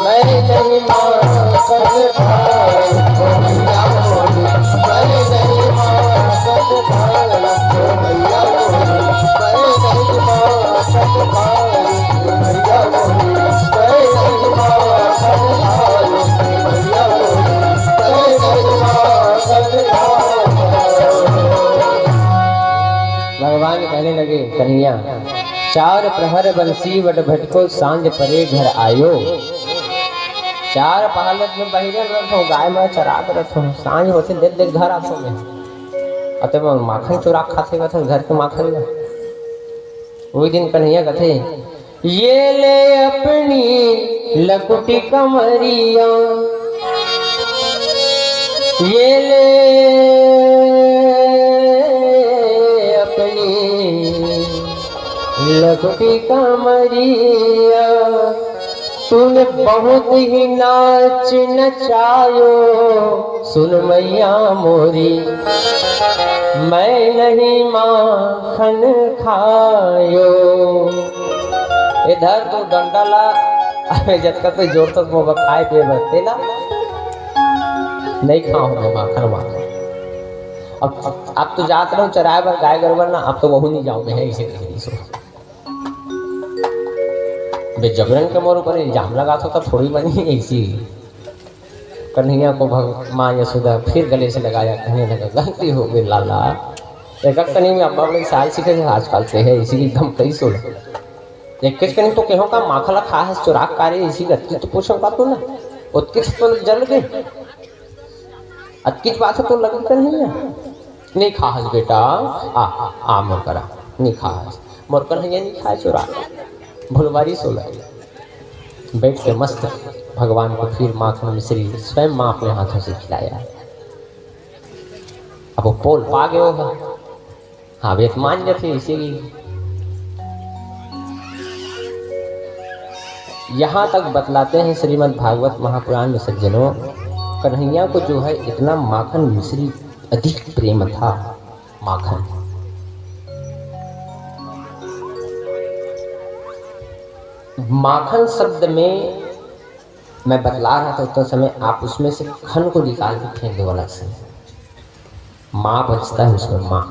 मैं नहीं माखन खायो कन्हैया, चार प्रहर बंसी वट भटको सांझ परे घर आयो। चार पहलत में बहिरे रहत हो, गाय में चरा करत हो, सांझ होते देख देख घर आतो में अते में माखन चुरा खाते कथे घर के माखन में। वही दिन कन्हैया कथे, ये ले अपनी लकुटी कमरिया, ये ले अपनी लकुटी कमरिया, तूने बहुत ही नाच नचायो, सुन मैया मोरी मैं नहीं माखन खायो। इधर तो डंडा ला जब तक तो जोर तक मोबा खाए पे बरते ला नहीं खाओ माखन माखन। अब तो जात रहो चराए पर गाय गरबर ना, अब तो वहू नहीं जाओगे है इसे बे जबरन के मोर ऊपर इल्जाम लगा तो तब थोड़ी बनी ऐसी। कन्हैया को माँ यशोदा फिर गले से लगाया, कहने लगा गलती हो गई लाला, एक कनी में अब्बा बड़े साल सीखे थे आजकल से है इसी की दम कई सोल एक कनी तो कहो का माखला खा है चुराक कार्य इसी गति तो पूछो का तो ना उत्कित तो जल गए अतकिच बात तो लगी कन्हैया नहीं खास बेटा आ मोर करा नहीं खास मोर कन्हैया नहीं खाए चुराक भुलवारी सोला बैठ के मस्त भगवान को फिर माखन मिश्री स्वयं माँ अपने हाथों से खिलाया। अब वो पोल पा गए होगा, हाँ वेत मान जाते इसी की। यहाँ तक बतलाते हैं श्रीमद् भागवत महापुराण में सज्जनों, कन्हैया को जो है इतना माखन मिश्री अधिक प्रेम था। माखन माखन शब्द में मैं बतला रहा था उस समय, आप उसमें से खन को निकाल के फेंक दो अलग से, माँ बचता है उसमें माँ।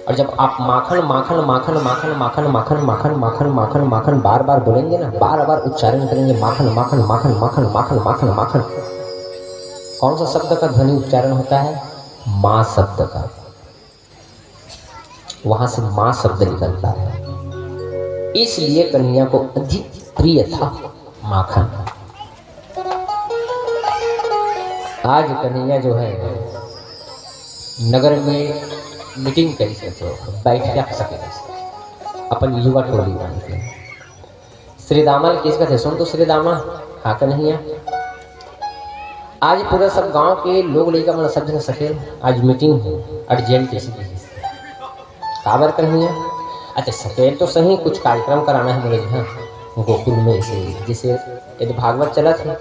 और जब आप माखन माखन माखन माखन माखन माखन माखन माखन माखन माखन बार बार बोलेंगे ना, बार बार उच्चारण करेंगे माखन माखन माखन माखन माखन माखन माखन, कौन सा शब्द का ध्वनि उच्चारण होता है? माँ शब्द का। वहां से माँ शब्द निकलता है, इसलिए कन्हैया को अधिक प्रिय था माखन। आज कन्हैया जो है नगर में मीटिंग कर सके, बैठ सके अपन युवा टोली बन के। श्री दामल किसका थे सुन तो श्री दामा हाँ कन्हैया आज पूरा सब गांव के लोग लेकर मतलब सब जगह सके आज मीटिंग है अर्जेंट किसी काबर कन्हैया। अच्छा सकेल तो सही कुछ कार्यक्रम कराना है बोले हाँ गोकुल में से जैसे यदि भागवत चला था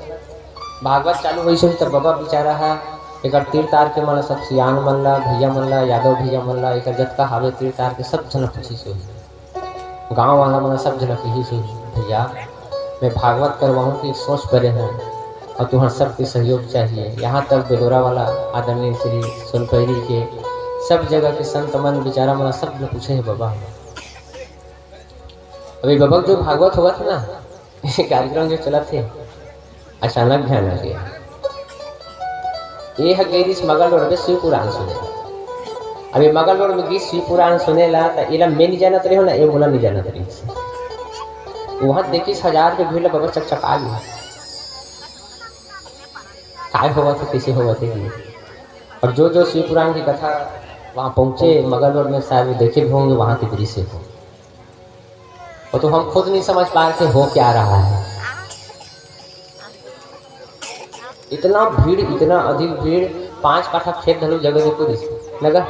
भागवत चालू हुई सो तब बाबा बेचारा है एक तीर तार के मन सब सियान मन ला भैया मन ला यादव भैया मन ला एक जतका हावे तीर तार के सब जन खुशी से गाँव वाला मन सब जन खुशी से भैया मैं भागवत करवाऊँ कि सोच पड़े हैं और तुम्हारा सबके सहयोग चाहिए। यहाँ तक बेलोरा वाला आदरणीय श्री सोनपहरी के सब जगह के संत मन बेचारा मन सब ने पूछे है बाबा अभी बाबा जो भागवत हुआ था ना कार्यक्रम जो चला थे अचानक ध्यान आ गया ये है गई मगल रोड में शिव पुराण सुने। अभी मगल रोड में गीत शिव पुराण सुने ला तो इला मैं नहीं जाना रही हो ना ये बोला नहीं जाना रही वहाँ देखी 1000 के भीड़ बाबा चकचका गया काय हुआ था कैसे हुआ थे और जो जो शिव पुराण की कथा वहाँ पहुँचे मगल रोड में शायद देखे भी होंगे वहाँ के दृश्य हो और तो हम खुद नहीं समझ पा रहे थे हो क्या रहा है। इतना भीड़ इतना अधिक भीड़ 5 काठा खेत धलू जगह देखो लगा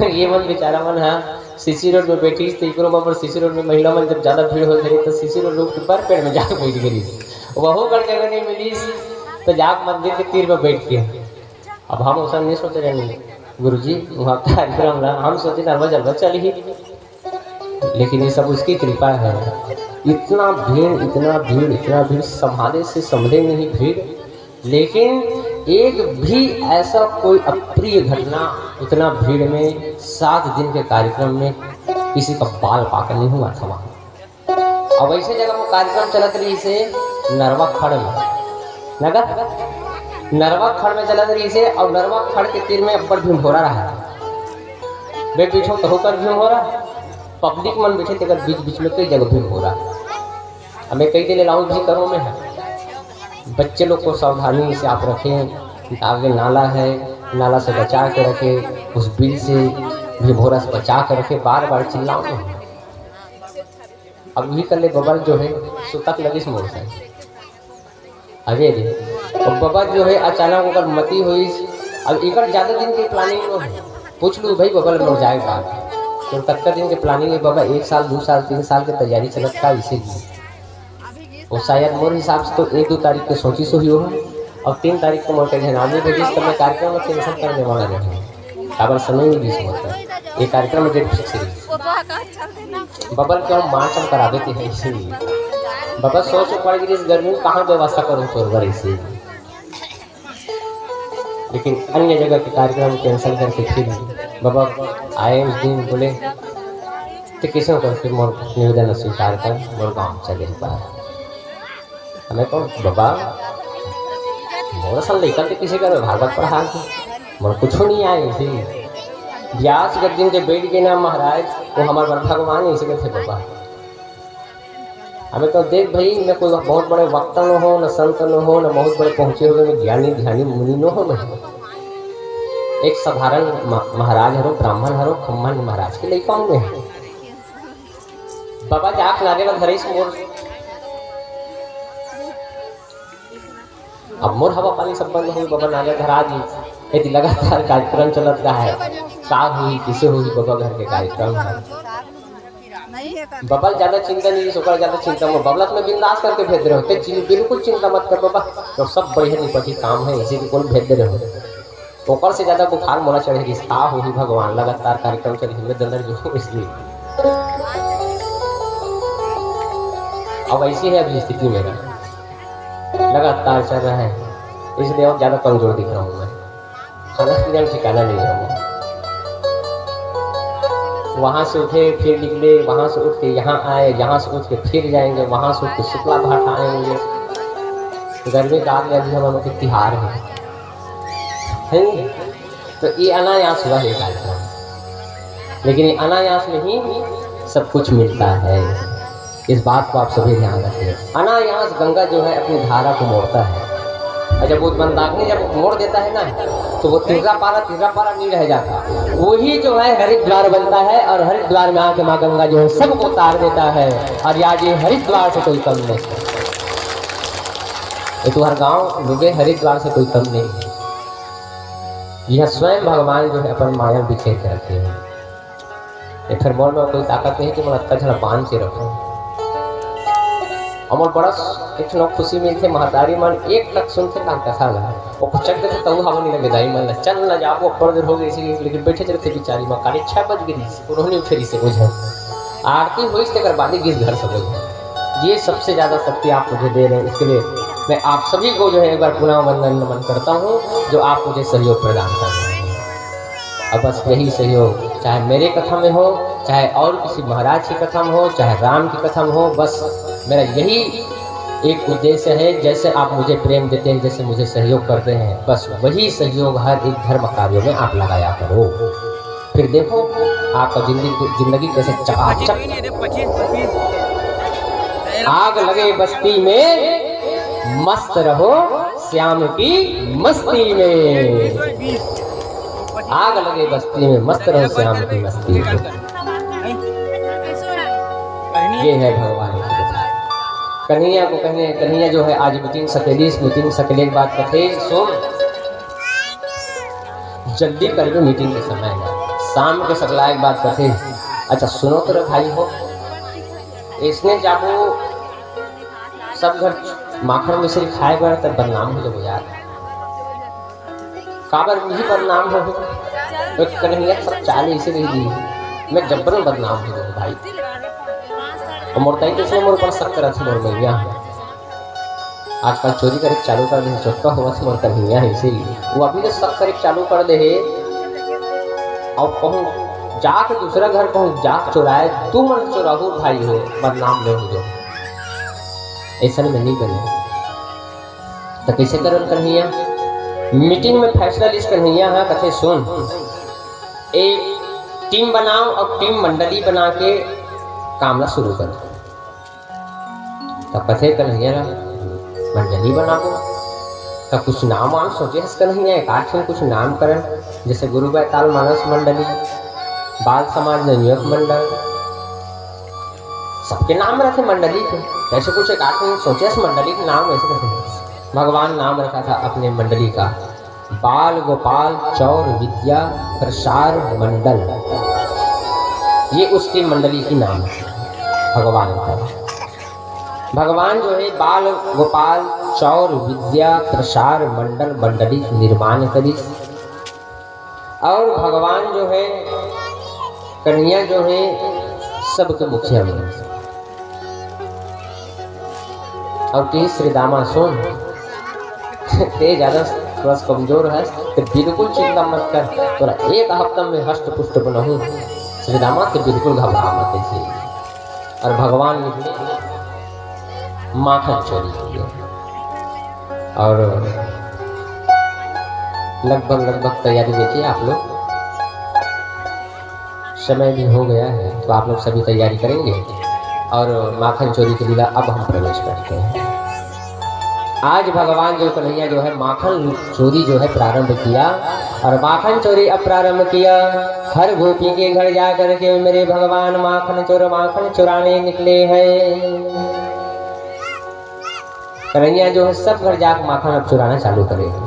ये मन बेचारा मन है सीसी रोड में बैठी थी पर सीसी रोड में महिला मन जब ज़्यादा भीड़ हो गई तो सीसी रोड के पर पेड़ में जाकर बैठ गई वह कर जगह नहीं मिली तो जाक मंदिर के तीर में बैठ गया। अब हम उस नहीं सोच रहे गुरुजी वहाँ कार्यक्रम रहा हम सोचे नर्मद जलवा चल ही लेकिन ये सब उसकी कृपा है। इतना भीड़ संभाले से संभले नहीं भीड़ लेकिन एक भी ऐसा कोई अप्रिय घटना उतना भीड़ में 7 दिन के कार्यक्रम में किसी का बाल पाकर नहीं हुआ था वहाँ। अब ऐसे जगह वो कार्यक्रम चलत रही से नरवा खड़ में नरवा खड़ में चलत रही से और नरवा खड़ के तीर में अब्बड़ भीम हो रहा है वे पीछो तो होकर भी हो रहा, पब्लिक मन बैठे थे बीच बीच में कई जगह भी हो रहा। हमें कई दिन अलाउंस भी करो में है, बच्चे लोग को सावधानी से आप रखें, आगे नाला है, नाला से बचा के रखें, उस बिल से भी भोरा से बचा के रखें, बार बार चिल्लाओ नहीं। अब भी कर ले बबल जो है सुतक लगी मोड़ से अरे रे, और बबल जो है अचानक अगर मती हुई, अब एक ज़्यादा दिन की प्लानिंग लो है, पूछ लूँ भाई बबल मर जाएगा तो कितना दिन के प्लानिंग है बाबा, 1 साल 2 साल 3 साल की तैयारी चलता इसीलिए। और शायद मोर हिसाब से तो 1-2 तारीख के सोची सो ही हो, और 3 तारीख को मोर के जनाजे भेजिस तब मैं कार्यक्रम में कैंसिल करने वाला रहे, खबर समय नहीं बीस होता ये कार्यक्रम में डेट फिक्स है। बबल के हम मार्च में करा देते हैं इसीलिए। बबल सोच पड़ गई इस गर्मी में कहाँ व्यवस्था करूँ तोड़कर इसी, लेकिन अन्य जगह के कार्यक्रम कैंसिल करके फिर बाबा आए उस दिन, बोले तो किसी को फिर मोर निवेदन स्वीकार कर मोर गाँव चले पाए। हमें कौन बाबा मोर सन लेकर के किसी का भागवत पढ़ा के मोर कुछ नहीं आए थे, व्यास गद्दीन के बैठ के ना महाराज वो हमारे भगवान इसी के थे बाबा। हमें तो देख भाई मैं कोई बहुत बड़े वक्ता न हो, न संत न हो, न बहुत बड़े पहुँचे हुए मैं ज्ञानी ध्यानी मुनि न हो, मैं एक साधारण महाराज हरो, ब्राह्मण हरो, खम्मन महाराज के लिए कौन में बाबा जाक नारे का धरे मोर। अब मोर हवा पानी सब बंद हुई, बाबा नारे धरा दी, यदि लगातार कार्यक्रम चलत रहा है, का हुई किसे हुई बाबा घर के कार्यक्रम बबल ज्यादा चिंता नहीं, सुकर ज्यादा चिंता में बबलत में बिंदास करके भेज रहे होते, बिल्कुल चिंता मत कर बाबा, तो सब बढ़िया निपटी काम है इसी को भेज रहे हो। ऊपर से ज्यादा बुखार मोला चढ़ेगी, सा होगी भगवान लगातार कार्यक्रम चलेंगे दंदर जो इसलिए। अब ऐसी है अभी स्थिति मेरा लगातार चल रहा है, इसलिए और ज्यादा कमजोर दिख रहा हूँ मैं, खाना पीना ठिकाना नहीं है। वहाँ से उठे फिर निकले, वहाँ से उठ के यहाँ आए, यहाँ से उठ के फिर जाएंगे, वहाँ से उठ के शुक्ला भाट आएंगे। गर्मी का आगे अभी हम के तिहार है तो ये अनायास हुआ है कार्यक्रम, लेकिन ये अनायास में ही सब कुछ मिलता है, इस बात को आप सभी ध्यान रखें। अनायास गंगा जो है अपनी धारा को मोड़ता है, और जब वो मंदाकिनी जब मोड़ देता है ना तो वो तिर्रा पारा नहीं रह जाता, वही जो है हरिद्वार बनता है, और हरिद्वार में आके माँ गंगा जो है सबको उतार देता है। और याद ये हरिद्वार से कोई कम नहीं है, ये तो हर गाँव लोगे हरिद्वार से कोई कम नहीं है। यह स्वयं भगवान जो है अपन माया बिखेर के रखे हैं, ये फिर मोर में कोई ताकत नहीं कि मैं अत्ता झड़ा बांध के रखूँ। और बड़ा एक लोग खुशी मिलते महतारी मन एक तक सुनते काम कथा लगा वो चक देते तब हवा नहीं लगे दाई मन चल ना जाओ ऊपर देर हो गई इसीलिए, लेकिन बैठे चलते बेचारी माँ काली 6 बज गई उन्होंने उठे से बुझे आरती हुई इसके कर बाद गिर घर सब बुझे। ये सबसे ज़्यादा शक्ति आप मुझे दे रहे हैं, इसके लिए मैं आप सभी को जो है एक बार पुनः वंदन नमन करता हूँ जो आप मुझे सहयोग प्रदान कर रहे हैं। अब बस यही सहयोग चाहे मेरे कथा में हो, चाहे और किसी महाराज की कथा में हो, चाहे राम की कथा में हो, बस मेरा यही एक उद्देश्य है, जैसे आप मुझे प्रेम देते हैं, जैसे मुझे सहयोग करते हैं, बस वही सहयोग हर एक धर्म कार्यों में आप लगाया करो। फिर देखो आपका जिंदगी कैसे चकाचक आग लगे बस्ती में, मस्त रहो श्याम की मस्ती में। आग लगे बस्ती में, मस्त रहो श्याम की मस्ती में। ये है भगवान की कथा। कन्हैया को कहने, कन्हैया जो है आज मीटिंग सकेली, इस मीटिंग सकेले की बात कथे सुन जल्दी करके मीटिंग के समय शाम के सकला एक बात कथे। अच्छा सुनो तो भाई हो, इसने जाबो सब घर माखन मिश्री खाए बार तब बदनाम हो जाओ यार, काबर मुझे बदनाम हो तो कन्हैया सब चाले इसे नहीं दी, मैं जबरन बदनाम हो जाऊँ भाई। और मोरताई किसने मोर पर शक करा था, मोर भैया आजकल चोरी करे चालू कर दे, चौका हुआ था मोर कन्हैया है इसीलिए वो अभी तो शक करे चालू कर दे है। और कहूँ जाके दूसरा घर कहूँ जाक चुराए, तू मन चुराहू भाई हो, बदनाम ले हो जो ऐसा में नहीं बने तो कैसे करल कन्हैया। मीटिंग में फैसला लिस्ट कन्हैया है कथे सुन, एक टीम बनाओ और टीम मंडली बना के कामना शुरू करो। तब कथे कन्हैया मंडली बनाओ तब कुछ नाम वाम सोचे कन्हैया एक आठ कुछ नामकरण, जैसे गुरु बैताल मानस मंडली, बाल समाज नवयुवक मंडल, सबके नाम रखे मंडली के। ऐसे कुछ एक आठ सोचे मंडली के नाम ऐसे रखे। भगवान नाम रखा था अपने मंडली का बाल गोपाल चौर विद्या प्रसार मंडल, ये उसकी मंडली की नाम है भगवान का। भगवान जो है बाल गोपाल चौर विद्या प्रसार मंडल मंडली निर्माण करी, और भगवान जो है कन्हैया जो है सबके मुखिया में। और ते श्री दामा सुन ते ज्यादा थोड़ा कमजोर है तो बिल्कुल चिंता मत कर, थोड़ा एक हफ्ता में हष्ट पुष्ट बनहूँ श्री दामा तो बिल्कुल घबरा मत ऐसे। और भगवान निकले माखन चोरी किया और लगभग तैयारी देखिए आप लोग, समय भी हो गया है तो आप लोग सभी तैयारी करेंगे और माखन चोरी की लीला अब हम प्रवेश करते हैं। आज भगवान जो कन्हैया जो है माखन चोरी जो है प्रारंभ किया, और माखन चोरी अब प्रारंभ किया। हर गोपी के घर जा करके मेरे भगवान माखन चुराने निकले हैं। कन्हैया जो है सब घर जाकर माखन अब चुराना चालू करेगा।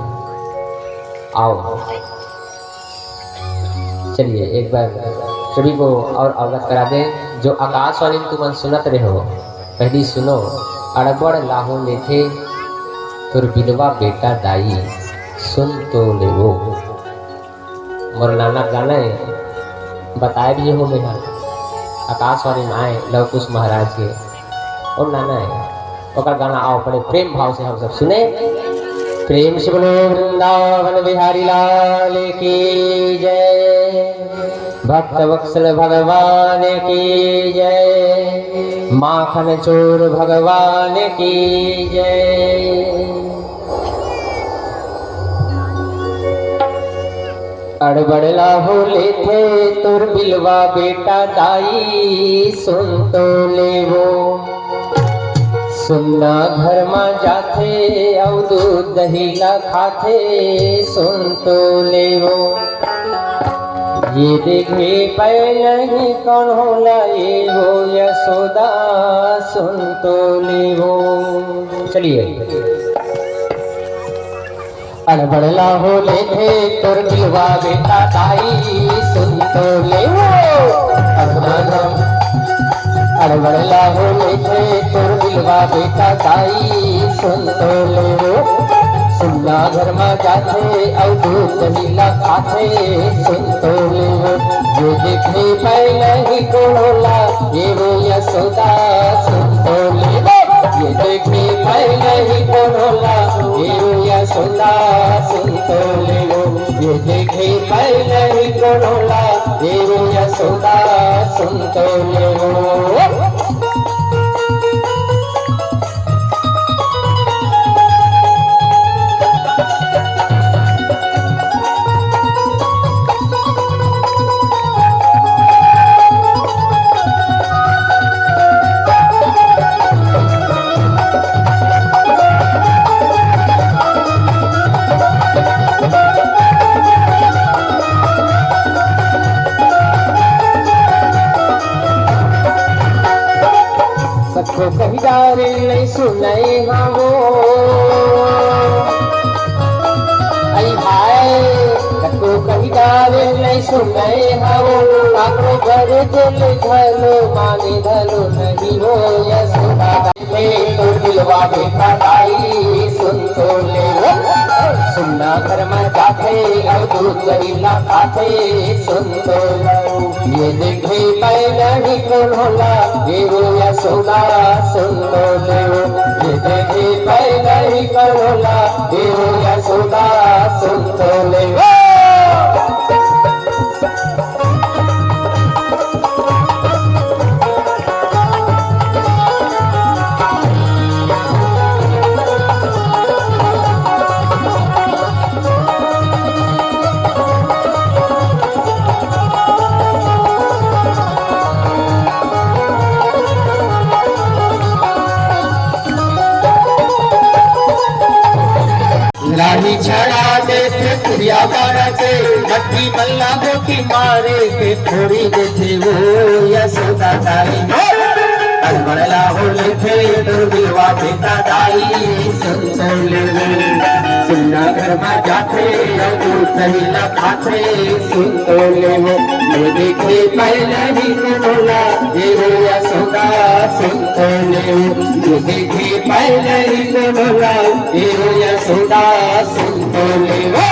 आओ चलिए एक बार सभी को और अवगत करा दे, जो आकाशवाणी तुम सुनत रहे हो पहली सुनो। अड़बड़ लाहो लेथे तुर बिलवा बेटा दाई सुन तो ले वो। मोर नाना गाना बताए भी हो मेरा आकाशवाणी में आए लव कुश महाराज के और नाना है और गाना आओ बड़े प्रेम भाव से हम सब सुने। प्रेम से बोलो वृंदावन बिहारी लाल की जय, भक्त वत्सल भगवान की जय, माखन चोर भगवान की जय। अड़बड़ लाहो लेथे तुर बिलवा बेटा दाई सुन तो ले वो। सुनना घर में जाथे और दूध दही ला खाथे सुन तो ले वो। ये देखे पै नहीं कौन होला ये वो यशोदा सुन तो ले वो। चलिए अड़बड़ लाहो लेथे तुर बिलवा बेटा दाई सुन तो ले वो। अड़बड़ लाहो लेथे तुर बिलवा बेटा दाई सुन तो ले वो। सुनना घर में जाथे और दूध दहीला खाथे सुन तो ले वो। जो देखे पहले ही कौन होला ये वो यशोदा सुन तो ले वो। ये देखे पहले ही कौन होला ये वो यशोदा सुन तो ले वो। ये देखे पहले ही कौन होला ये वो यशोदा सुन तो ले वो। सबको कही डारे नहीं सुनाए हाँ वो आई भाई। सबको कही डारे नहीं सुनाए हाँ वो। आखो घर दिल घलो माने धलो नहीं हो यशोदा तो दिलवा बेटा दाई सुन तो ले वो। सुनना घर में जाथे और दूध दहीला खाथे सुन तो लो। ये देखे पहले ही कौन होला ये वो यशोदा सुन तो ले वो। ये देखे पहले ही कौन होला ये वो यशोदा सुन तो ले वो। दिया बारा के मट्टी मल्ला गोटी मारे के थोड़ी देते वो यशोदा ताई बड़ला होले थे दुर्बिवा पिता दाई सुनले सुनना घर में जाते अंगूर सही खाते सुनले वो ये देखे पहले ही बोला ये वो यशोदा सुनले ये देखे पहले ही बोला ये वो यशोदा सुनले वो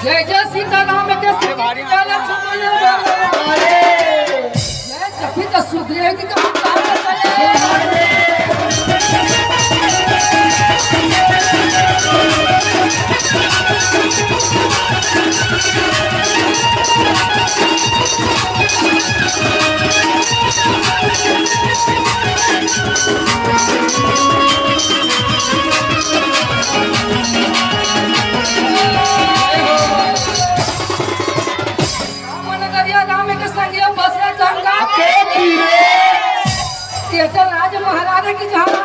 जय जय सीताराम के भारी वाला सुमन जय कपित सुग्रीव की राज महाराजा की जहाँ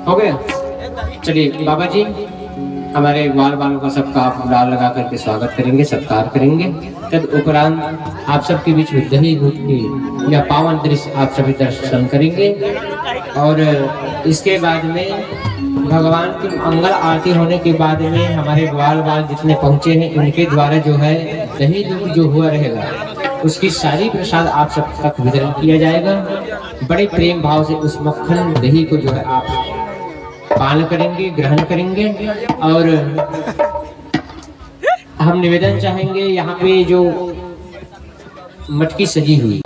हो गया। चलिए बाबा जी हमारे ग्वाल वालों का सबका आप डाल लगा करके स्वागत करेंगे, सत्कार करेंगे। तद उपरांत आप सबके बीच में दही दूध की यह पावन दृश्य आप सभी दर्शन करेंगे। और इसके बाद में भगवान की मंगल आरती होने के बाद में हमारे ग्वाल वाल जितने पहुंचे हैं इनके द्वारा जो है दही दूध जो हुआ रहेगा उसकी सारी प्रसाद आप सब तक वितरण किया जाएगा। बड़े प्रेम भाव से उस मक्खन दही को जो है आप पान करेंगे, ग्रहण करेंगे। और हम निवेदन चाहेंगे यहाँ पे जो मटकी सजी हुई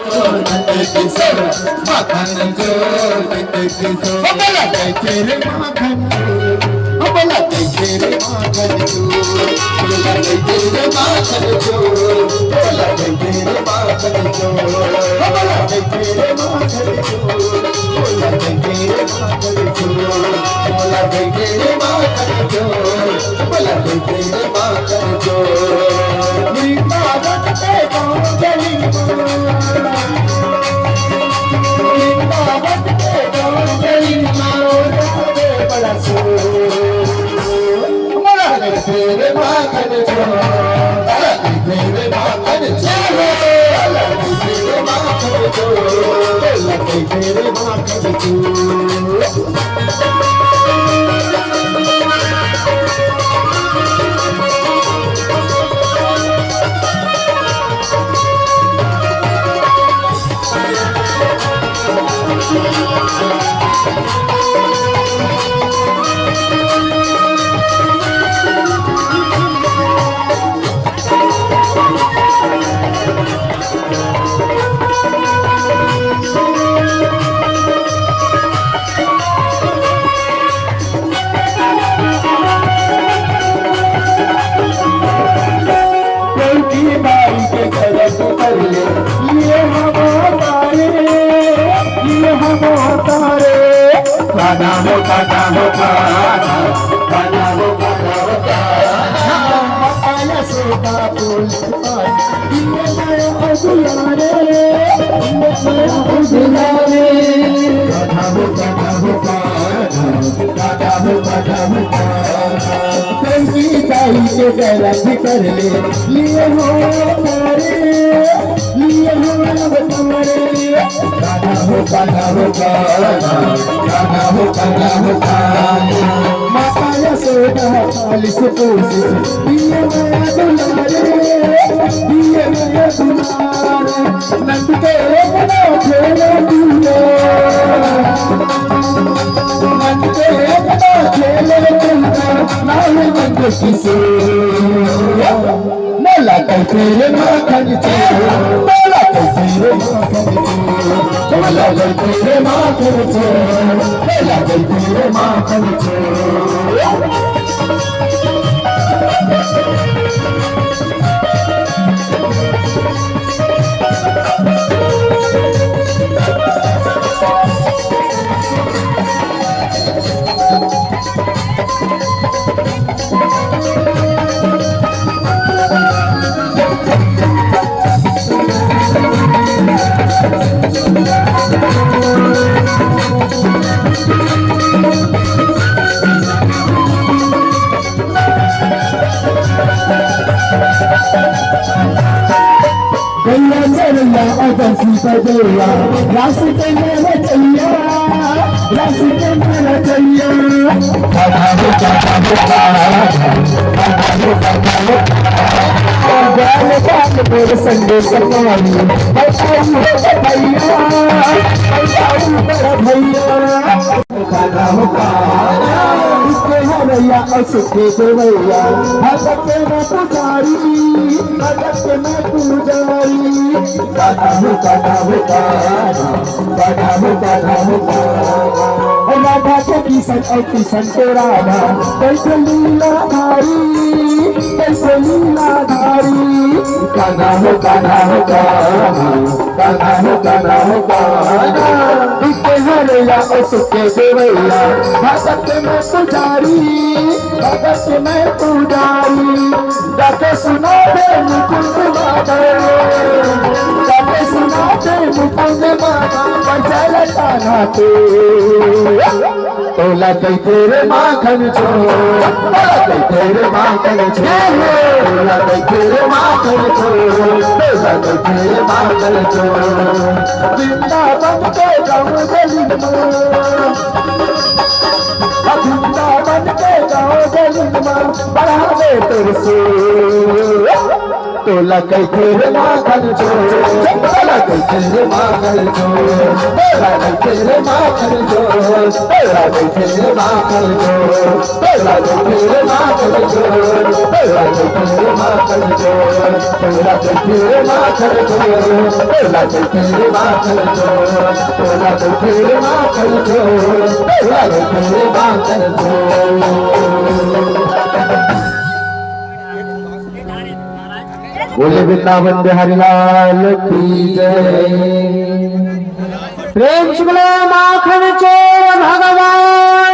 कर ले लिए हो तारे लिए हो तुम्हारे गाना हो गाना हो गाना हो गाना हो माता यशोदा चालीस कोशिश दिए मैं दुलारे दिए मैं दुलारे नंद के बना खेले दिए नंद के बना खेले नाले नंद किसे मेला तेरे माखन चोर मेला तेरे माखन चोर मेला तेरे माखन चोर मेला तेरे माखन चोर गैया चलिया अगसी बजैया रास्ते में चलिया रास्ते में चलिया मेरे संगे सवारी भैया सुखे देवैया भगत में पुजारी भगत में पुजारी राधा के किशन और किशन के राधा कैसे लीलाधारी कैसे लीलाधारी काना हो काना हो काना हो काना हो काना हरैया और सुखे देवैया भगत में पुजारी भगत में पुजारी जाके सुना दे मुकुंद जाके सुना ते मुकुंद मामा बचल तानाते तोला कई तेरे माखन छोड़ तोला कई तेरे माखन छोड़ तोला कई तेरे माखन छोड़ तोला कई तेरे माखन छोड़ वृंदावन के गाँव गली वृंदावन के गाँव गली बढ़ावे तुरसे तोला कई तेरे माखन छोड़ तोला कई तेरे माखन छोड़ तोला कई तेरे माखन छोड़ तोला कई तेरे माखन छोड़ तोला कई तेरे माखन छोड़ तोला कई तेरे माखन छोड़ तोला कई तेरे माखन छोड़ तोला कई तेरे माखन छोड़ तोला कई तेरे माखन छोड़ तोला कई तेरे माखन छोड़। बोले वृंदावन बिहारी लाल की जय। प्रेम से बोलो माखन चोर भगवान